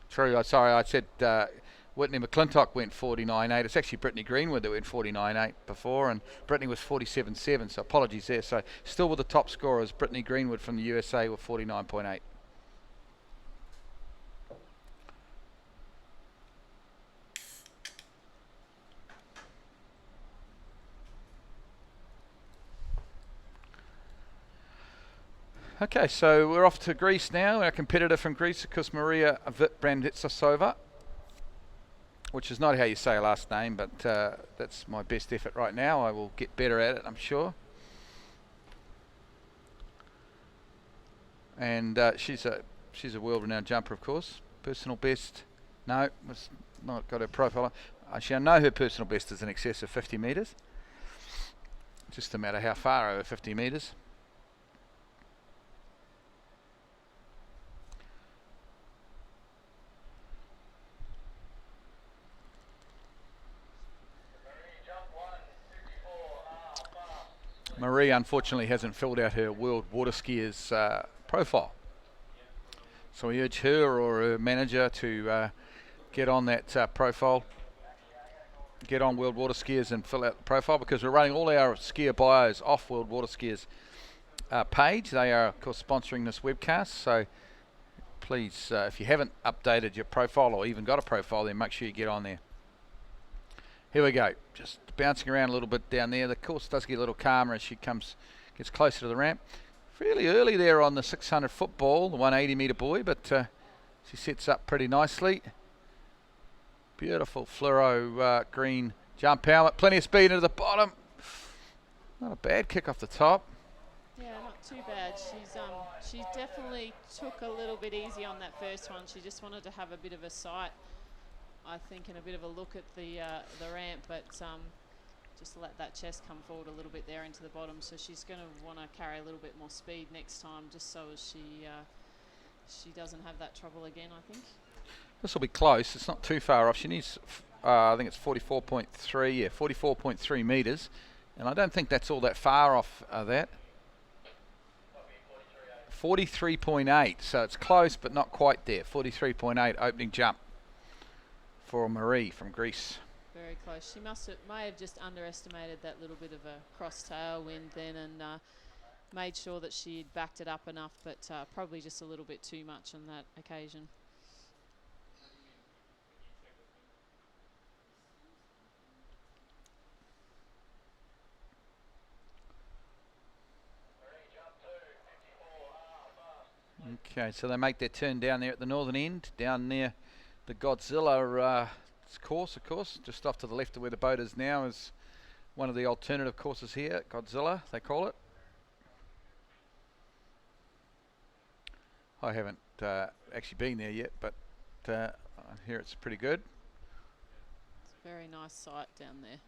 True. Sorry, I said Whitney McClintock went 49.8. It's actually Brittany Greenwood that went 49.8 before, and Brittany was 47.7, so apologies there. So still with the top scorers, Brittany Greenwood from the USA with 49.8. Okay, so we're off to Greece now. Our competitor from Greece, of course, Maria Vitbranisova, which is not how you say her last name, but that's my best effort right now. I will get better at it, I'm sure. And she's a world-renowned jumper, of course. Personal best, no, was not got her profile. Actually, I know her personal best is in excess of 50 metres. Just a matter how far over 50 metres. Marie unfortunately hasn't filled out her World Waterskiers profile. So we urge her or her manager to get on that profile, get on World Waterskiers and fill out the profile, because we're running all our skier bios off World Waterskiers page. They are, of course, sponsoring this webcast. So please, if you haven't updated your profile or even got a profile, then make sure you get on there. Here we go, just bouncing around a little bit down there. The course does get a little calmer as she gets closer to the ramp. Fairly early there on the 600 football, the 180 metre buoy, but she sets up pretty nicely. Beautiful fluoro green jump helmet, plenty of speed into the bottom. Not a bad kick off the top. Yeah, not too bad. She definitely took a little bit easy on that first one. She just wanted to have a bit of a sight, I think, and a bit of a look at the ramp, but just let that chest come forward a little bit there into the bottom. So she's going to want to carry a little bit more speed next time, just so as she doesn't have that trouble again, I think. This will be close. It's not too far off. She needs, I think it's 44.3, yeah, 44.3 metres. And I don't think that's all that far off that. 43.8, so it's close but not quite there. 43.8 opening jump for Marie from Greece. Very close. She may have just underestimated that little bit of a cross tailwind then, and made sure that she'd backed it up enough, but probably just a little bit too much on that occasion. Okay, so they make their turn down there at the northern end, down near the Godzilla course, of course. Just off to the left of where the boat is now is one of the alternative courses here, Godzilla, they call it. I haven't actually been there yet, but I hear it's pretty good. It's a very nice sight down there.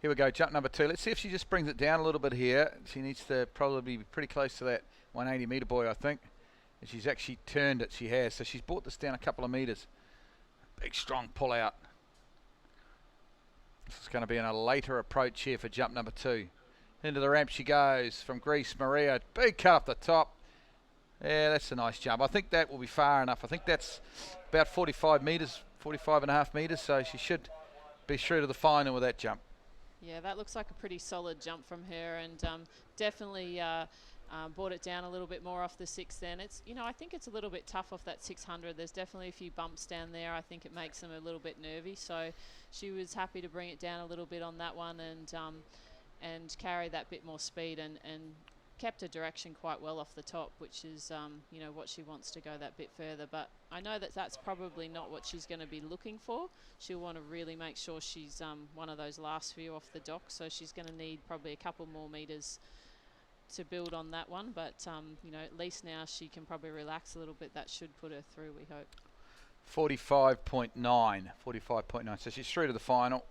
Here we go, jump number 2. Let's see if she just brings it down a little bit here. She needs to probably be pretty close to that 180 metre buoy, I think. And she's actually turned it, she has. So she's brought this down a couple of metres. Big, strong pull out. This is going to be in a later approach here for jump number 2. Into the ramp she goes from Greece, Maria. Big cut off the top. Yeah, that's a nice jump. I think that will be far enough. I think that's about 45 metres, 45 and a half metres. So she should be through to the final with that jump. Yeah, that looks like a pretty solid jump from her, and definitely brought it down a little bit more off the 6 then. It's, you know, I think it's a little bit tough off that 600. There's definitely a few bumps down there. I think it makes them a little bit nervy. So she was happy to bring it down a little bit on that one and carry that bit more speed and kept her direction quite well off the top, which is, you know, what she wants to go that bit further. But I know that that's probably not what she's going to be looking for. She'll want to really make sure she's one of those last few off the dock, so she's going to need probably a couple more metres to build on that one. But, you know, at least now she can probably relax a little bit. That should put her through, we hope. 45.9. So she's through to the final.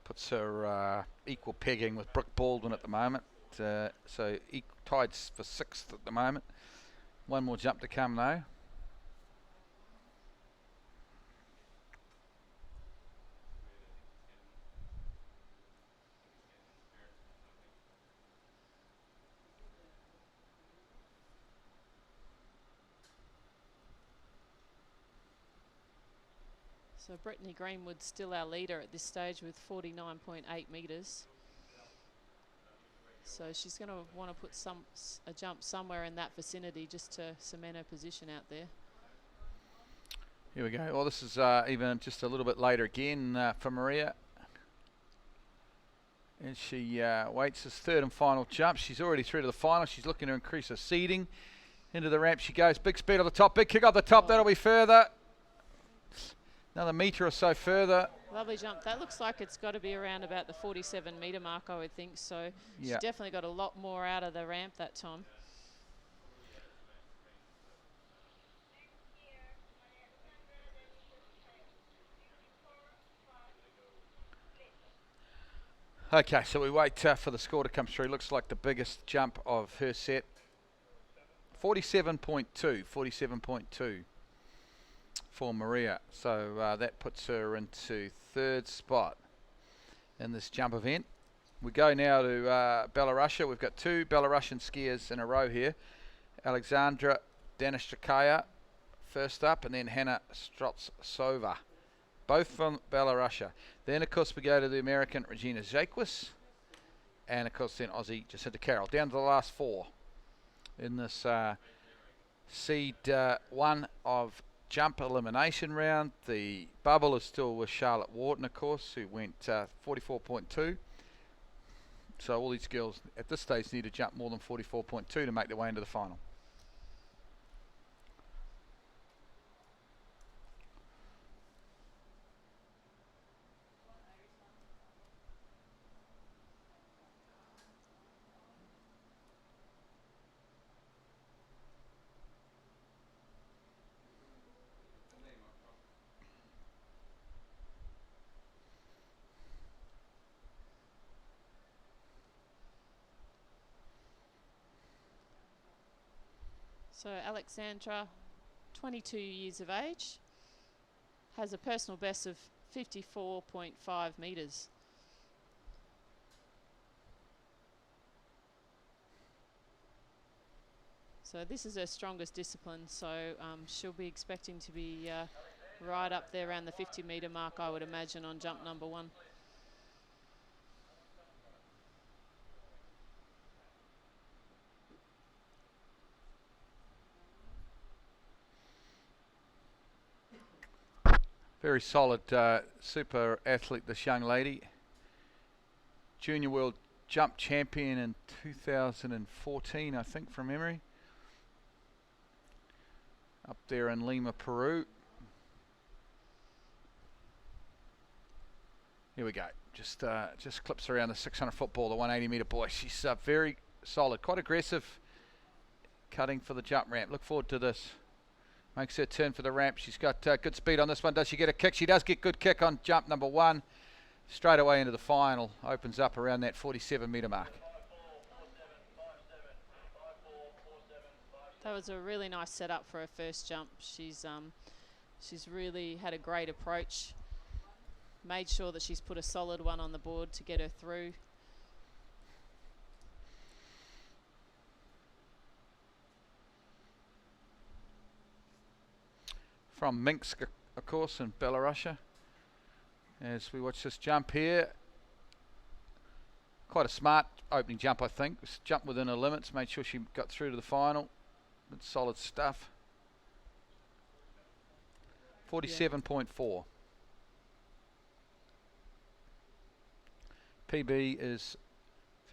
Puts her equal pegging with Brooke Baldwin at the moment. So tied for 6th at the moment. One more jump to come though. So Brittany Greenwood's still our leader at this stage with 49.8 metres. So she's going to want to put a jump somewhere in that vicinity just to cement her position out there. Here we go. Well, this is even just a little bit later again for Maria. And she waits this 3rd and final jump. She's already through to the final. She's looking to increase her seeding. Into the ramp she goes. Big speed on the top. Big kick off the top. That'll be further. Another metre or so further. Lovely jump. That looks like it's got to be around about the 47 metre mark, I would think. So she's definitely got a lot more out of the ramp that time. Okay, so we wait for the score to come through. Looks like the biggest jump of her set. 47.2 for Maria. So that puts her into 3rd spot in this jump event. We go now to Belarusia. We've got 2 Belarusian skiers in a row here. Alexandra Danishchakaya first up, and then Hannah Strotsova, both from Belarusia. Then, of course, we go to the American Regina, and, of course, then Aussie Jacinta Carroll. Down to the last 4 in this seed 1 of jump elimination round. The bubble is still with Charlotte Wharton, of course, who went 44.2. So all these girls at this stage need to jump more than 44.2 to make their way into the final. So Alexandra, 22 years of age, has a personal best of 54.5 metres. So this is her strongest discipline, so she'll be expecting to be right up there around the 50 metre mark, I would imagine, on jump number 1. Very solid, super athlete, this young lady. Junior World Jump Champion in 2014, I think, from memory. Up there in Lima, Peru. Here we go. Just clips around the 600 football, the 180 metre boy. She's very solid, quite aggressive, cutting for the jump ramp. Look forward to this. Makes her turn for the ramp. She's got good speed on this one. Does she get a kick? She does get good kick on jump number 1. Straight away into the final. Opens up around that 47 metre mark. That was a really nice setup for her first jump. She's really had a great approach. Made sure that she's put a solid one on the board to get her through. From Minsk, of course, in Belarusia. As we watch this jump here. Quite a smart opening jump, I think. Jumped within her limits, made sure she got through to the final. That's solid stuff. 47.4. PB is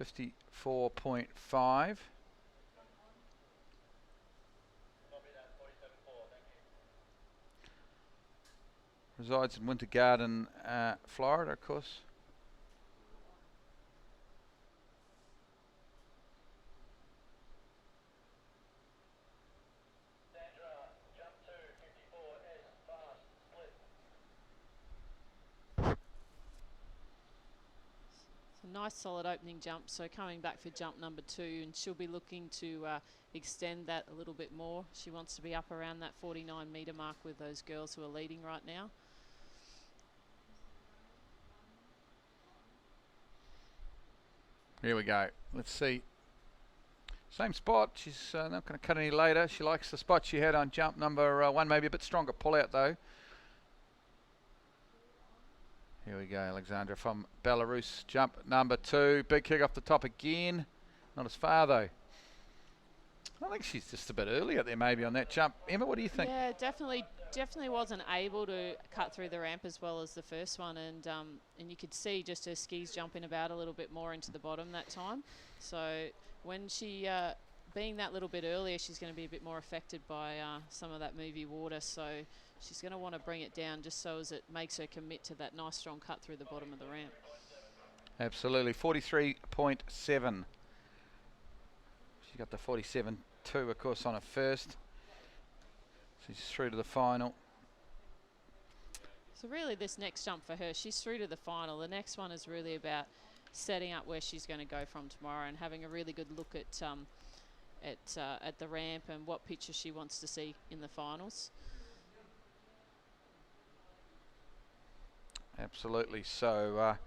54.5. Resides in Winter Garden, Florida, of course. Nice solid opening jump, so coming back for jump number 2, and she'll be looking to extend that a little bit more. She wants to be up around that 49 metre mark with those girls who are leading right now. Here we go. Let's see. Same spot. She's not going to cut any later. She likes the spot she had on jump number 1, maybe a bit stronger pull out though. Here we go, Alexandra from Belarus. Jump number 2. Big kick off the top again. Not as far though. I think she's just a bit earlier there maybe on that jump. Emma, what do you think? Yeah, definitely wasn't able to cut through the ramp as well as the first one, and you could see just her skis jumping about a little bit more into the bottom that time. So when she, being that little bit earlier, she's going to be a bit more affected by some of that movie water. So she's going to want to bring it down just so as it makes her commit to that nice strong cut through the bottom of the ramp. Absolutely, 43.7. She got the 47.2, of course, on her first. She's through to the final. So really this next jump for her, she's through to the final. The next one is really about setting up where she's going to go from tomorrow and having a really good look at the ramp and what picture she wants to see in the finals. Absolutely. So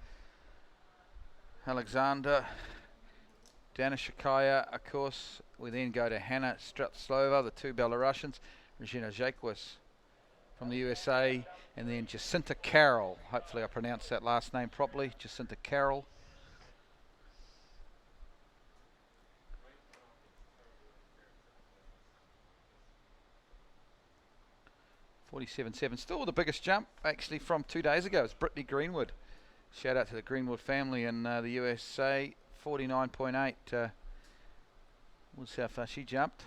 Alexandra, Danishakaya, of course. We then go to Hanna Stratslova, the 2 Belarusians. Regina from the USA, and then Jacinta Carroll. Hopefully I pronounced that last name properly. Jacinta Carroll. .47.7. Still the biggest jump actually from 2 days ago. It's Brittany Greenwood. Shout out to the Greenwood family in the USA. 49.8 was how far she jumped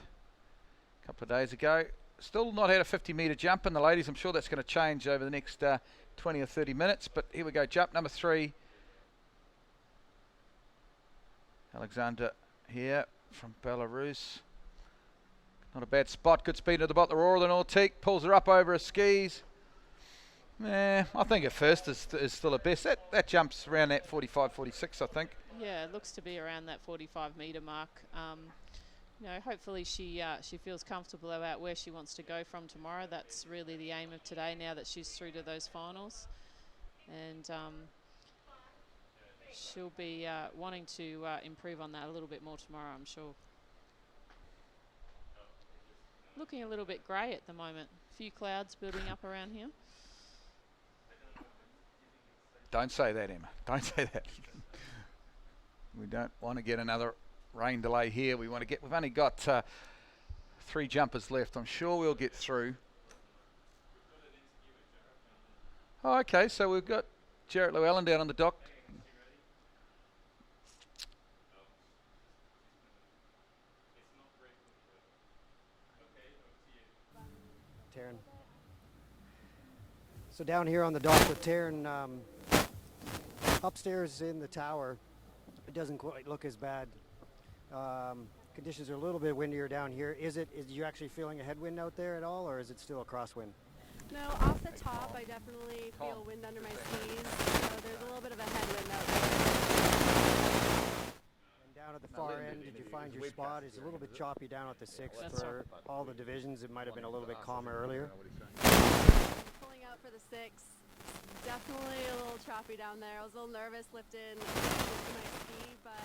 a couple of days ago. Still not had a 50-metre jump in the ladies. I'm sure that's going to change over the next 20 or 30 minutes. But here we go, jump number 3. Alexandra here from Belarus. Not a bad spot, good speed at the bottom. Aurora the Nautique pulls her up over her skis. I think at first is still her best. That jumps around that 45, 46, I think. Yeah, it looks to be around that 45-metre mark. You know, hopefully she feels comfortable about where she wants to go from tomorrow. That's really the aim of today now that she's through to those finals. And she'll be wanting to improve on that a little bit more tomorrow, I'm sure. Looking a little bit grey at the moment. A few clouds building up around here. Don't say that, Emma. Don't say that. We don't want to get another rain delay here. We've only got 3 jumpers left. I'm sure we'll get through. Oh, okay, so we've got Jarrett Llewellyn down on the dock. Taran. So down here on the dock with Taran, upstairs in the tower, it doesn't quite look as bad. Conditions are a little bit windier down here. Is you actually feeling a headwind out there at all, or is it still a crosswind? No, off the top, I definitely feel wind under my skis, so there's a little bit of a headwind out there. And down at the far end, did you find your spot? It's a little bit choppy down at the 6th for all the divisions. It might have been a little bit calmer earlier. Pulling out for the 6, definitely a little choppy down there. I was a little nervous lifting my ski, but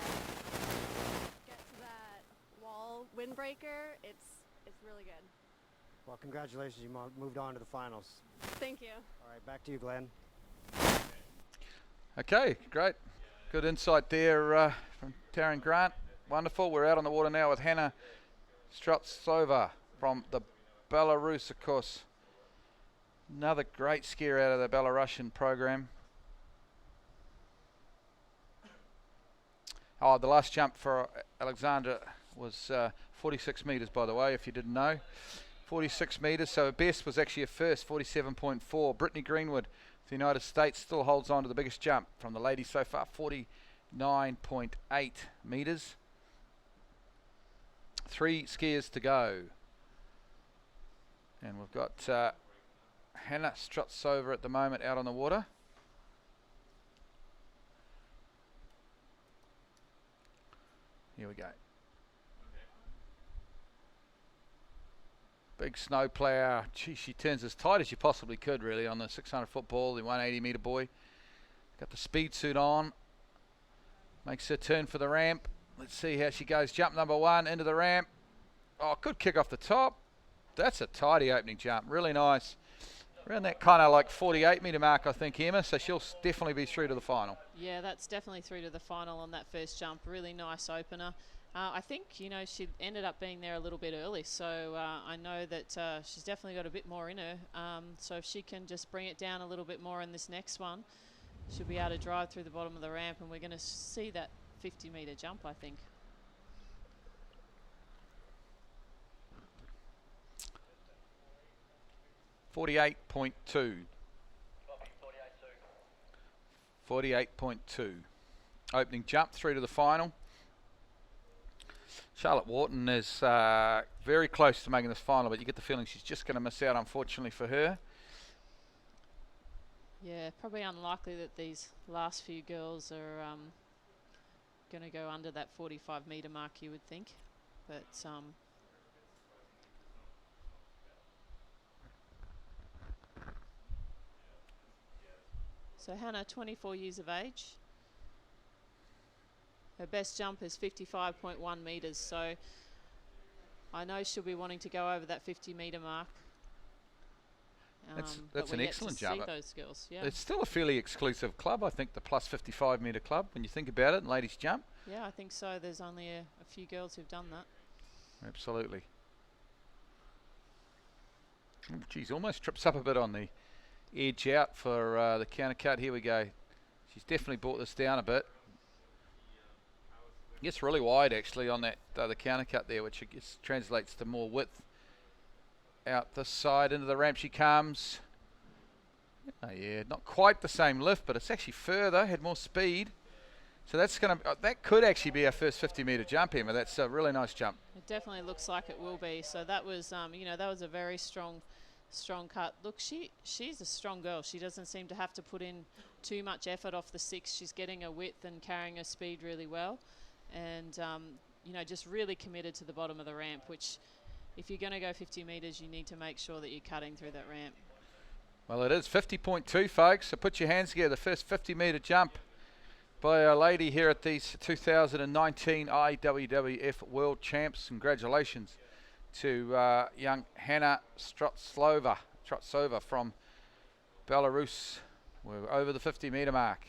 get to that wall windbreaker, it's really good. Well, congratulations, you moved on to the finals. Thank you. All right, back to you, Glenn. Okay, great. Good insight there from Taran Grant. Wonderful. We're out on the water now with Hannah Strutsova from the Belarus, of course. Another great skier out of the Belarusian program. Oh, the last jump for Alexandra was 46 metres, by the way, if you didn't know. 46 metres, so her best was actually her first, 47.4. Brittany Greenwood, the United States, still holds on to the biggest jump from the ladies so far, 49.8 metres. 3 skiers to go. And we've got Hannah Strutsova at the moment out on the water. Here we go. Big snow plough. Gee, she turns as tight as she possibly could, really, on the 600-foot ball, the 180-metre buoy. Got the speed suit on. Makes her turn for the ramp. Let's see how she goes. Jump number 1 into the ramp. Oh, good kick off the top. That's a tidy opening jump. Really nice. Around that kind of like 48-metre mark, I think, Emma. So she'll definitely be through to the final. Yeah, that's definitely through to the final on that first jump. Really nice opener. I think, you know, she ended up being there a little bit early, so I know that she's definitely got a bit more in her. So if she can just bring it down a little bit more in this next one, she'll be able to drive through the bottom of the ramp, and we're going to see that 50-metre jump, I think. .2. 48.2. Opening jump through to the final. Charlotte Wharton is very close to making this final, but you get the feeling she's just going to miss out, unfortunately, for her. Yeah, probably unlikely that these last few girls are going to go under that 45-metre mark, you would think. But so Hannah, 24 years of age. Her best jump is 55.1 metres, so I know she'll be wanting to go over that 50-metre mark. That's an excellent jump. Those girls, yeah. It's still a fairly exclusive club, I think, the plus 55-metre club, when you think about it, and ladies jump. Yeah, I think so. There's only a few girls who've done that. Absolutely. Oh, geez, almost trips up a bit on the edge out for the counter cut. Here we go. She's definitely brought this down a bit. Gets really wide actually on that the counter cut there, which I guess translates to more width. Out this side into the ramp she comes. Oh yeah, not quite the same lift, but it's actually further, had more speed. So that's going to, that could actually be our first 50-metre jump, Emma. That's a really nice jump. It definitely looks like it will be. So that was, you know, that was a very strong cut. Look, she's a strong girl. She doesn't seem to have to put in too much effort off the 6. She's getting her width and carrying her speed really well. And, you know, just really committed to the bottom of the ramp, which if you're going to go 50 metres, you need to make sure that you're cutting through that ramp. Well, it is 50.2, folks. So put your hands together. The first 50-metre jump by a lady here at these 2019 IWWF World Champs. Congratulations to young Hannah Strotslova from Belarus. We're over the 50-metre mark.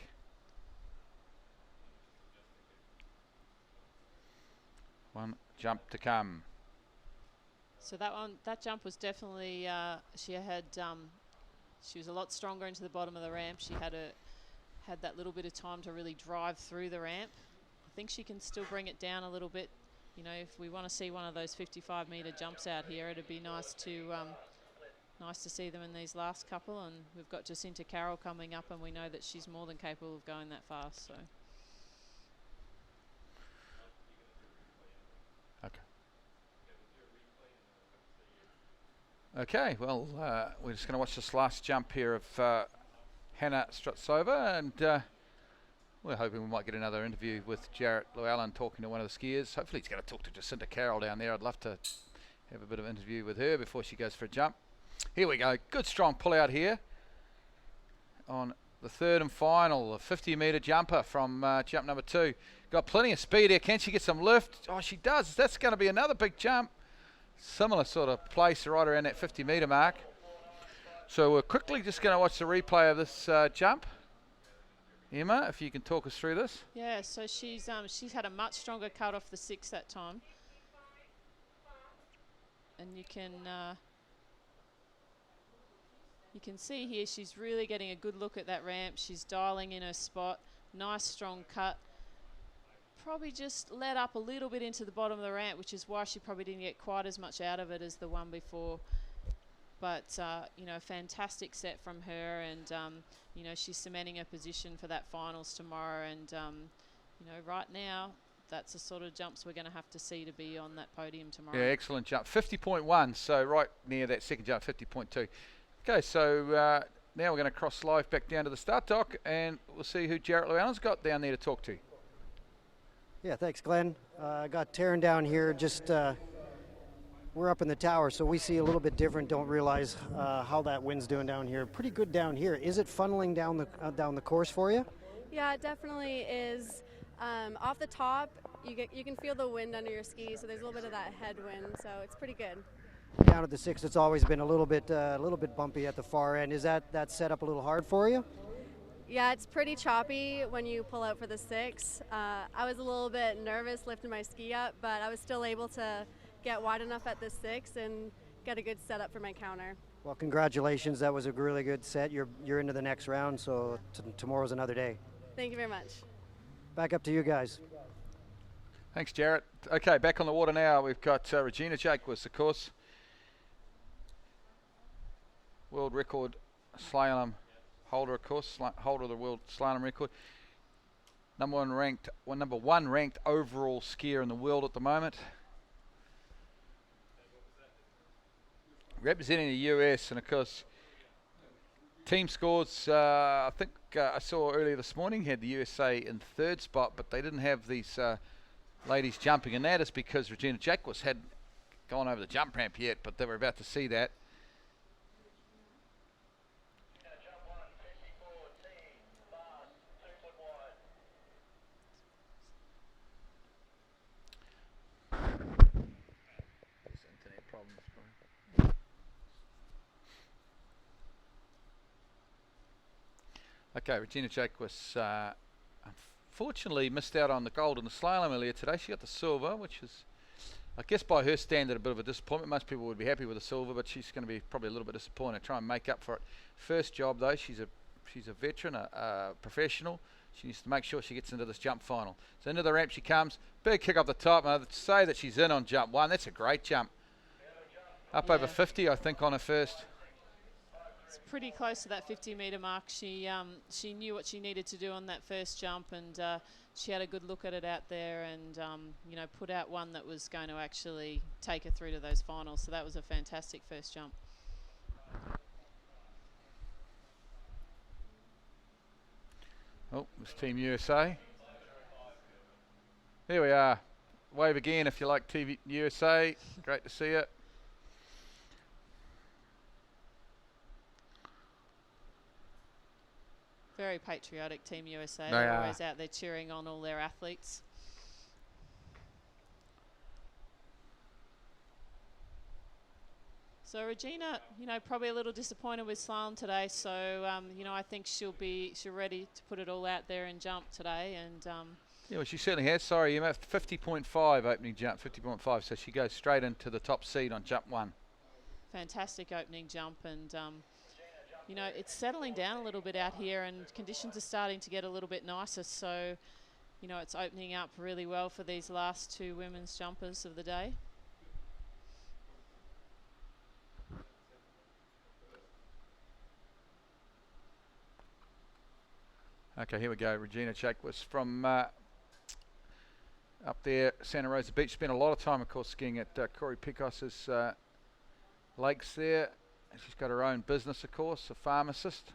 One jump to come. So that jump was definitely, she was a lot stronger into the bottom of the ramp. She had that little bit of time to really drive through the ramp. I think she can still bring it down a little bit. You know, if we want to see one of those 55-metre jumps out here, it'd be nice to see them in these last couple. And we've got Jacinta Carroll coming up, and we know that she's more than capable of going that fast. So. Okay, well, we're just going to watch this last jump here of Hannah Strotslova, and we're hoping we might get another interview with Jarrett Llewellyn talking to one of the skiers. Hopefully he's going to talk to Jacinta Carroll down there. I'd love to have a bit of an interview with her before she goes for a jump. Here we go. Good strong pull out here on the third and final, a 50-metre jumper from jump number 2. Got plenty of speed here. Can she get some lift? Oh, she does. That's going to be another big jump. Similar sort of place right around that 50-metre mark. So we're quickly just going to watch the replay of this jump. Emma, if you can talk us through this. Yeah, so she's had a much stronger cut off the 6 that time. And you can see here she's really getting a good look at that ramp. She's dialing in her spot. Nice strong cut. Probably just let up a little bit into the bottom of the ramp, which is why she probably didn't get quite as much out of it as the one before. But, you know, fantastic set from her, and, you know, she's cementing her position for that finals tomorrow. And, you know, right now, that's the sort of jumps we're going to have to see to be on that podium tomorrow. Yeah, excellent jump. 50.1, so right near that second jump, 50.2. Okay, so now we're going to cross live back down to the start dock, and we'll see who Jarrett Llewellyn's got down there to talk to. Yeah, thanks, Glenn. Got Taran down here. Just we're up in the tower, so we see a little bit different. Don't realize how that wind's doing down here. Pretty good down here. Is it funneling down the course for you? Yeah, it definitely is. Off the top, you can feel the wind under your skis, so there's a little bit of that headwind, so it's pretty good. Down at the 6, it's always been a little bit bumpy at the far end. Is that set up a little hard for you? Yeah, it's pretty choppy when you pull out for the 6. I was a little bit nervous lifting my ski up, but I was still able to get wide enough at the 6 and get a good setup for my counter. Well, congratulations. That was a really good set. You're into the next round, so tomorrow's another day. Thank you very much. Back up to you guys. Thanks, Jarrett. Okay, back on the water now. We've got Regina Jacquez, of course. World record slalom holder, of course, holder of the world slalom record. Number one ranked overall skier in the world at the moment. Representing the US, and of course, team scores, I think I saw earlier this morning, had the USA in 3rd spot, but they didn't have these ladies jumping, and that is because Regina Jacquez hadn't gone over the jump ramp yet, but they were about to see that. Okay, Regina Jacquez unfortunately missed out on the gold in the slalom earlier today. She got the silver, which is, I guess by her standard, a bit of a disappointment. Most people would be happy with the silver, but she's going to be probably a little bit disappointed. Try and make up for it. First job though, she's a she's a veteran, a professional. She needs to make sure she gets into this jump final. So into the ramp she comes. Big kick off the top. And I'd say that she's in on jump 1. That's a great jump. Up over 50, I think, on her first. It's pretty close to that 50-metre mark. She knew what she needed to do on that first jump, and she had a good look at it out there, and put out one that was going to actually take her through to those finals. So that was a fantastic first jump. Oh, it's Team USA. There we are. Wave again if you like TV USA. Great to see it. Very patriotic Team USA. They They're are. always out there cheering on all their athletes. So Regina, probably a little disappointed with slalom today. So I think she'll ready to put it all out there and jump today. And Yeah, well, she certainly has. Sorry, you have 50.5 opening jump, 50.5. So she goes straight into the top seed on jump 1. fantastic opening jump, and it's settling down a little bit out here, and conditions are starting to get a little bit nicer. So it's opening up really well for these last 2 women's jumpers of the day. Okay, here we go. Regina Jake was from up there, Santa Rosa Beach. Spent a lot of time, of course, skiing at Corey Picos's lakes there. She's got her own business, of course, a pharmacist.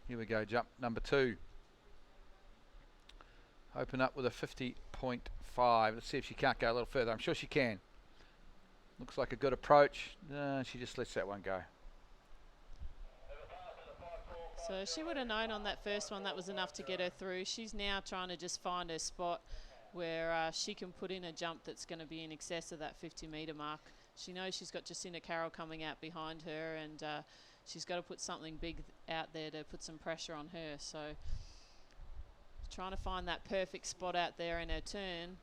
Here we go, jump number 2. Open up with a 50.5. Let's see if she can't go a little further. I'm sure she can. Looks like a good approach. She just lets that one go. So she would have known on that first one that was enough to get her through. She's now trying to just find her spot where she can put in a jump that's going to be in excess of that 50-metre mark. She knows she's got Jacinta Carroll coming out behind her, and she's got to put something big out there to put some pressure on her. So trying to find that perfect spot out there in her turn,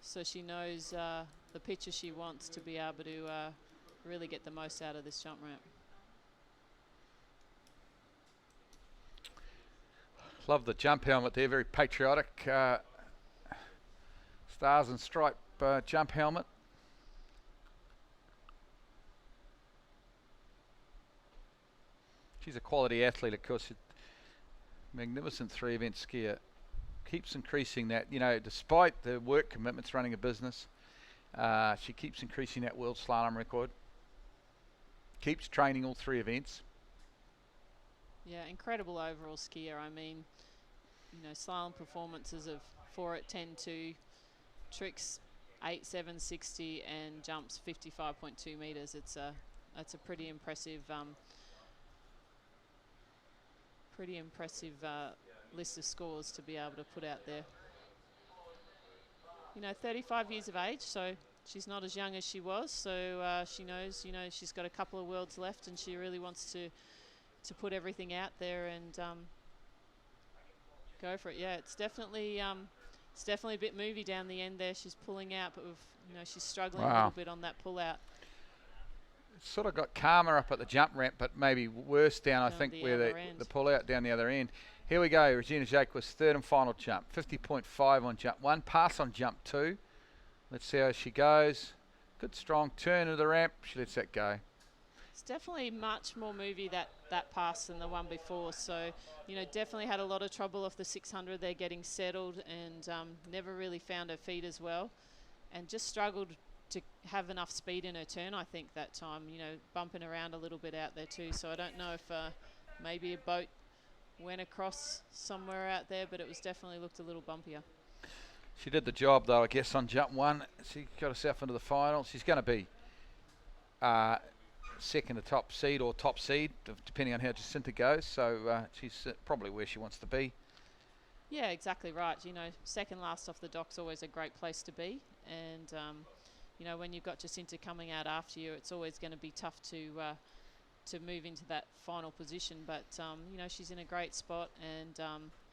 so she knows the picture she wants to be able to really get the most out of this jump ramp. Love the jump helmet there, very patriotic. Stars and stripe jump helmet. She's a quality athlete, of course. Magnificent 3-event skier. Keeps increasing that, despite the work commitments running a business, she keeps increasing that world slalom record. Keeps training all 3 events. Yeah, incredible overall skier. I mean, slalom performances of 4 at 10.2, tricks 8.760, and jumps 55.2 meters. That's a pretty impressive list of scores to be able to put out there. 35 years of age, so she's not as young as she was. So she knows, she's got a couple of worlds left, and she really wants to put everything out there and go for it. Yeah, it's definitely a bit movie down the end there. She's pulling out, but she's struggling a little bit on that pull out. It's sort of got calmer up at the jump ramp, but maybe worse down, I think, where the pull out down the other end. Here we go. Regina Jake was 3rd and final jump. 50.5 on jump 1. Pass on jump 2. Let's see how she goes. Good strong turn of the ramp. She lets that go. It's definitely much more movie that pass than the one before. So, definitely had a lot of trouble off the 600 there getting settled, and never really found her feet as well, and just struggled to have enough speed in her turn, I think, that time, bumping around a little bit out there too. So I don't know if maybe a boat went across somewhere out there, but it was definitely looked a little bumpier. She did the job, though, I guess, on jump 1. She got herself into the final. She's going to be second to top seed or top seed, depending on how Jacinta goes. So she's probably where she wants to be. Yeah, exactly right. Second last off the dock's always a great place to be. And, when you've got Jacinta coming out after you, it's always going to be tough to move into that final position. But, she's in a great spot, and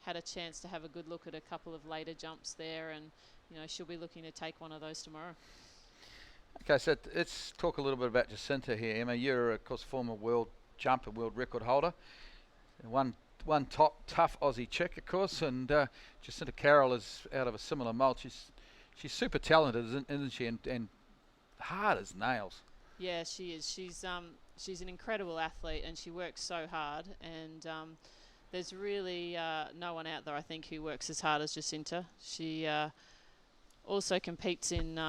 had a chance to have a good look at a couple of later jumps there, and she'll be looking to take one of those tomorrow. Okay, so let's talk a little bit about Jacinta here. Emma, you're of course former world jump and world record holder. And one top tough Aussie chick, of course, and Jacinta Carroll is out of a similar mould. She's super talented, isn't she? And hard as nails. Yeah, she is. She's an incredible athlete, and she works so hard. And there's really no one out there, I think, who works as hard as Jacinta. She also competes in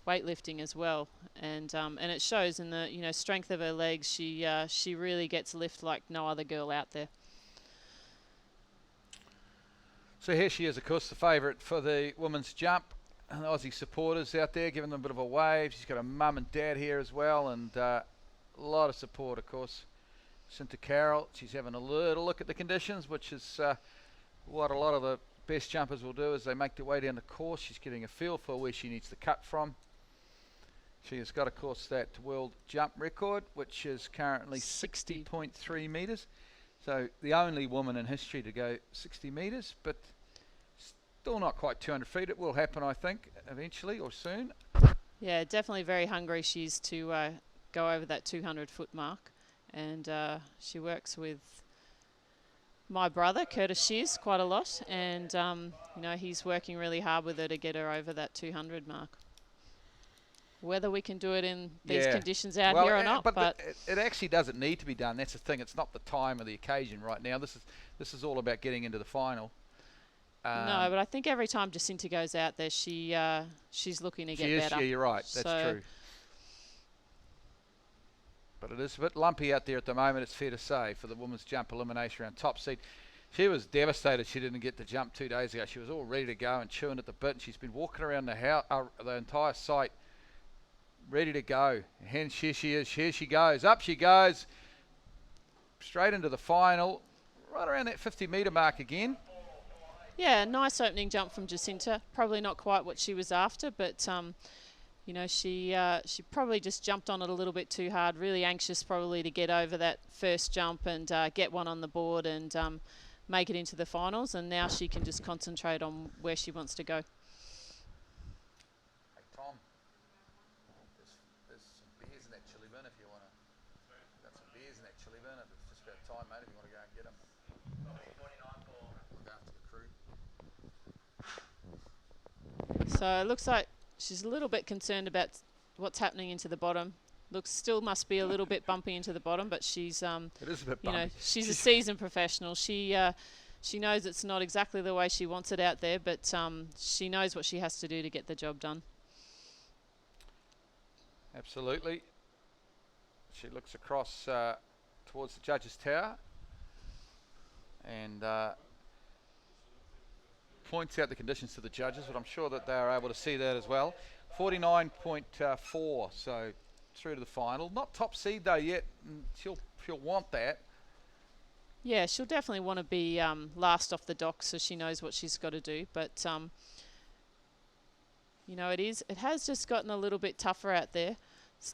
weightlifting as well, and it shows in the strength of her legs. She really gets lift like no other girl out there. So here she is, of course, the favourite for the women's jump. And the Aussie supporters out there giving them a bit of a wave. She's got a mum and dad here as well, and a lot of support, of course. Jacinta Carroll, she's having a little look at the conditions, which is what a lot of the best jumpers will do as they make their way down the course. She's getting a feel for where she needs to cut from. She has got, of course, that world jump record, which is currently 60.3 metres. So the only woman in history to go 60 metres, but still not quite 200 feet. It will happen, I think, eventually or soon. Yeah, definitely very hungry she is to go over that 200-foot mark. And she works with my brother, Curtis Shears, quite a lot. And, he's working really hard with her to get her over that 200 mark. Whether we can do it in these conditions out here or not. But it actually doesn't need to be done. That's the thing. It's not the time or the occasion right now. This is all about getting into the final. No, but I think every time Jacinta goes out there, she's looking to get better. Yeah, you're right. That's true. But it is a bit lumpy out there at the moment, it's fair to say, for the women's jump elimination round top seed. She was devastated she didn't get the jump 2 days ago. She was all ready to go and chewing at the bit, and she's been walking around the entire site ready to go. And here she is. Here she goes. Up she goes. Straight into the final. Right around that 50-metre mark again. Yeah, nice opening jump from Jacinta. Probably not quite what she was after, but she probably just jumped on it a little bit too hard. Really anxious probably to get over that first jump and get one on the board and make it into the finals. And now she can just concentrate on where she wants to go. Hey Tom, there's some beers in that chili bin if you want to. Got some beers in that chili bin. It's just about time, mate. If you want to go and get them. Look after the crew. So it looks like she's a little bit concerned about what's happening into the bottom. Still must be a little bit bumpy into the bottom, but she's it is a bit bumpy. She's a seasoned professional. She knows it's not exactly the way she wants it out there, but she knows what she has to do to get the job done. Absolutely. She looks across towards the judges' tower and points out the conditions to the judges, but I'm sure that they are able to see that as well. 49.4, so through to the final. Not top seed though yet, and she'll want that. Yeah, she'll definitely want to be last off the dock, so she knows what she's got to do. But it has just gotten a little bit tougher out there. It's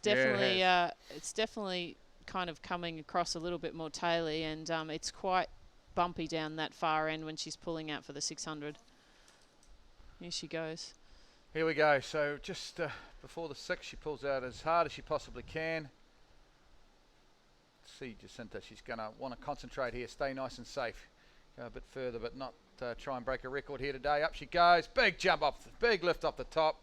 definitely kind of coming across a little bit more taily, and it's quite bumpy down that far end when she's pulling out for the 600. Here she goes. Here we go. So just before the 6, she pulls out as hard as she possibly can. See Jacinta, she's going to want to concentrate here, stay nice and safe. Go a bit further, but not try and break a record here today. Up she goes. Big jump off, big lift off the top.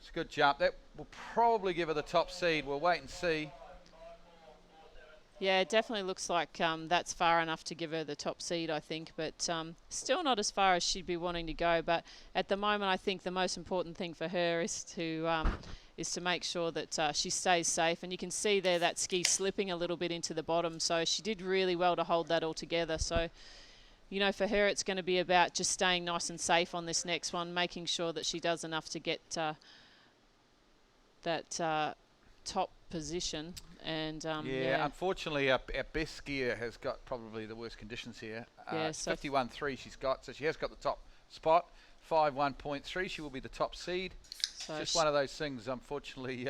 It's a good jump. That will probably give her the top seed. We'll wait and see. Yeah, it definitely looks like that's far enough to give her the top seed, I think, but still not as far as she'd be wanting to go. But at the moment, I think the most important thing for her is to make sure that she stays safe. And you can see there that ski slipping a little bit into the bottom, so she did really well to hold that all together. So, for her, it's going to be about just staying nice and safe on this next one, making sure that she does enough to get that top position. And unfortunately our best skier has got probably the worst conditions here. So 51.3 she's got, so she has got the top spot. 51.3, she will be the top seed. So it's just one of those things, unfortunately.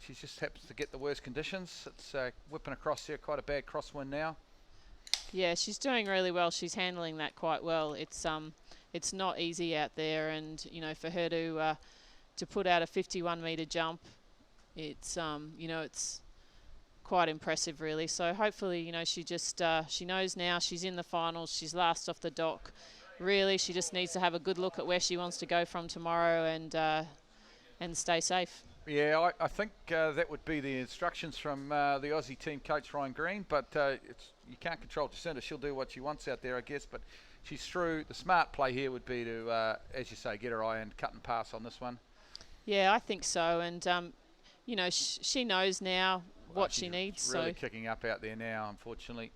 She just happens to get the worst conditions. It's whipping across here, quite a bad crosswind now. Yeah, she's doing really well. She's handling that quite well. It's not easy out there, and for her to put out a 51-meter jump, it's it's quite impressive, really. So hopefully, you know, she just she knows now she's in the finals. She's last off the dock. Really, she just needs to have a good look at where she wants to go from tomorrow and stay safe. Yeah, I think that would be the instructions from the Aussie team coach Ryan Green, but you can't control Jacinta. She'll do what she wants out there, I guess, but she's through. The smart play here would be to, as you say, get her eye and cut and pass on this one. Yeah, I think so, and you know, she knows now what she needs. She's really so kicking up out there now, unfortunately.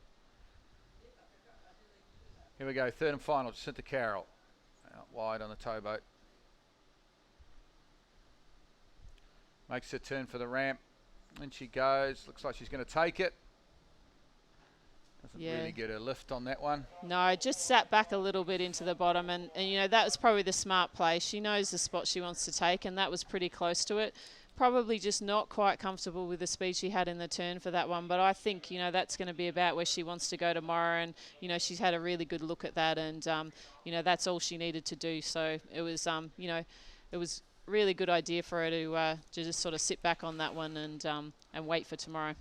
Here we go, third and final, Jacinta Carroll. Out wide on the towboat. Makes her turn for the ramp. And she goes. Looks like she's going to take it. Doesn't really get a lift on that one. No, just sat back a little bit into the bottom. And, you know, that was probably the smart play. She knows the spot she wants to take, and that was pretty close to it. Probably just not quite comfortable with the speed she had in the turn for that one. But I think, you know, that's going to be about where she wants to go tomorrow. And, you know, she's had a really good look at that. And, you know, that's all she needed to do. So it was, you know, it was really good idea for her to just sort of sit back on that one and wait for tomorrow.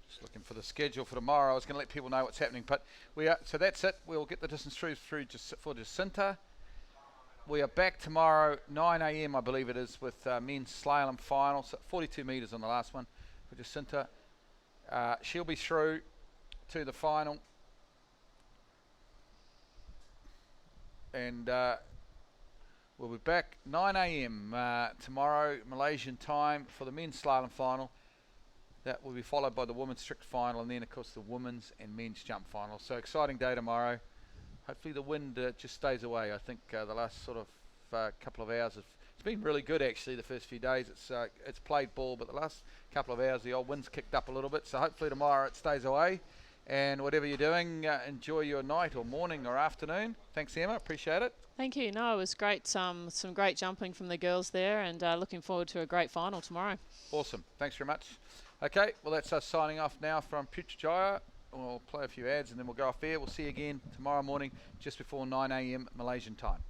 Just looking for the schedule for tomorrow. I was going to let people know what's happening, but we are. So that's it. We'll get the distance through for Jacinta. We are back tomorrow, 9 a.m. I believe it is, with men's slalom final. So 42 metres on the last one for Jacinta. She'll be through to the final. And we'll be back 9 a.m. Tomorrow, Malaysian time, for the men's slalom final. That will be followed by the women's strict final, and then, of course, the women's and men's jump final. So exciting day tomorrow. Hopefully the wind just stays away. I think the last sort of couple of hours, it's been really good, actually, the first few days. It's played ball, but the last couple of hours, the old wind's kicked up a little bit. So hopefully tomorrow it stays away. And whatever you're doing, enjoy your night or morning or afternoon. Thanks, Emma. Appreciate it. Thank you. No, it was great. Some great jumping from the girls there, and looking forward to a great final tomorrow. Awesome. Thanks very much. Okay, well, that's us signing off now from Putrajaya. We'll play a few ads and then we'll go off air. We'll see you again tomorrow morning just before 9 a.m. Malaysian time.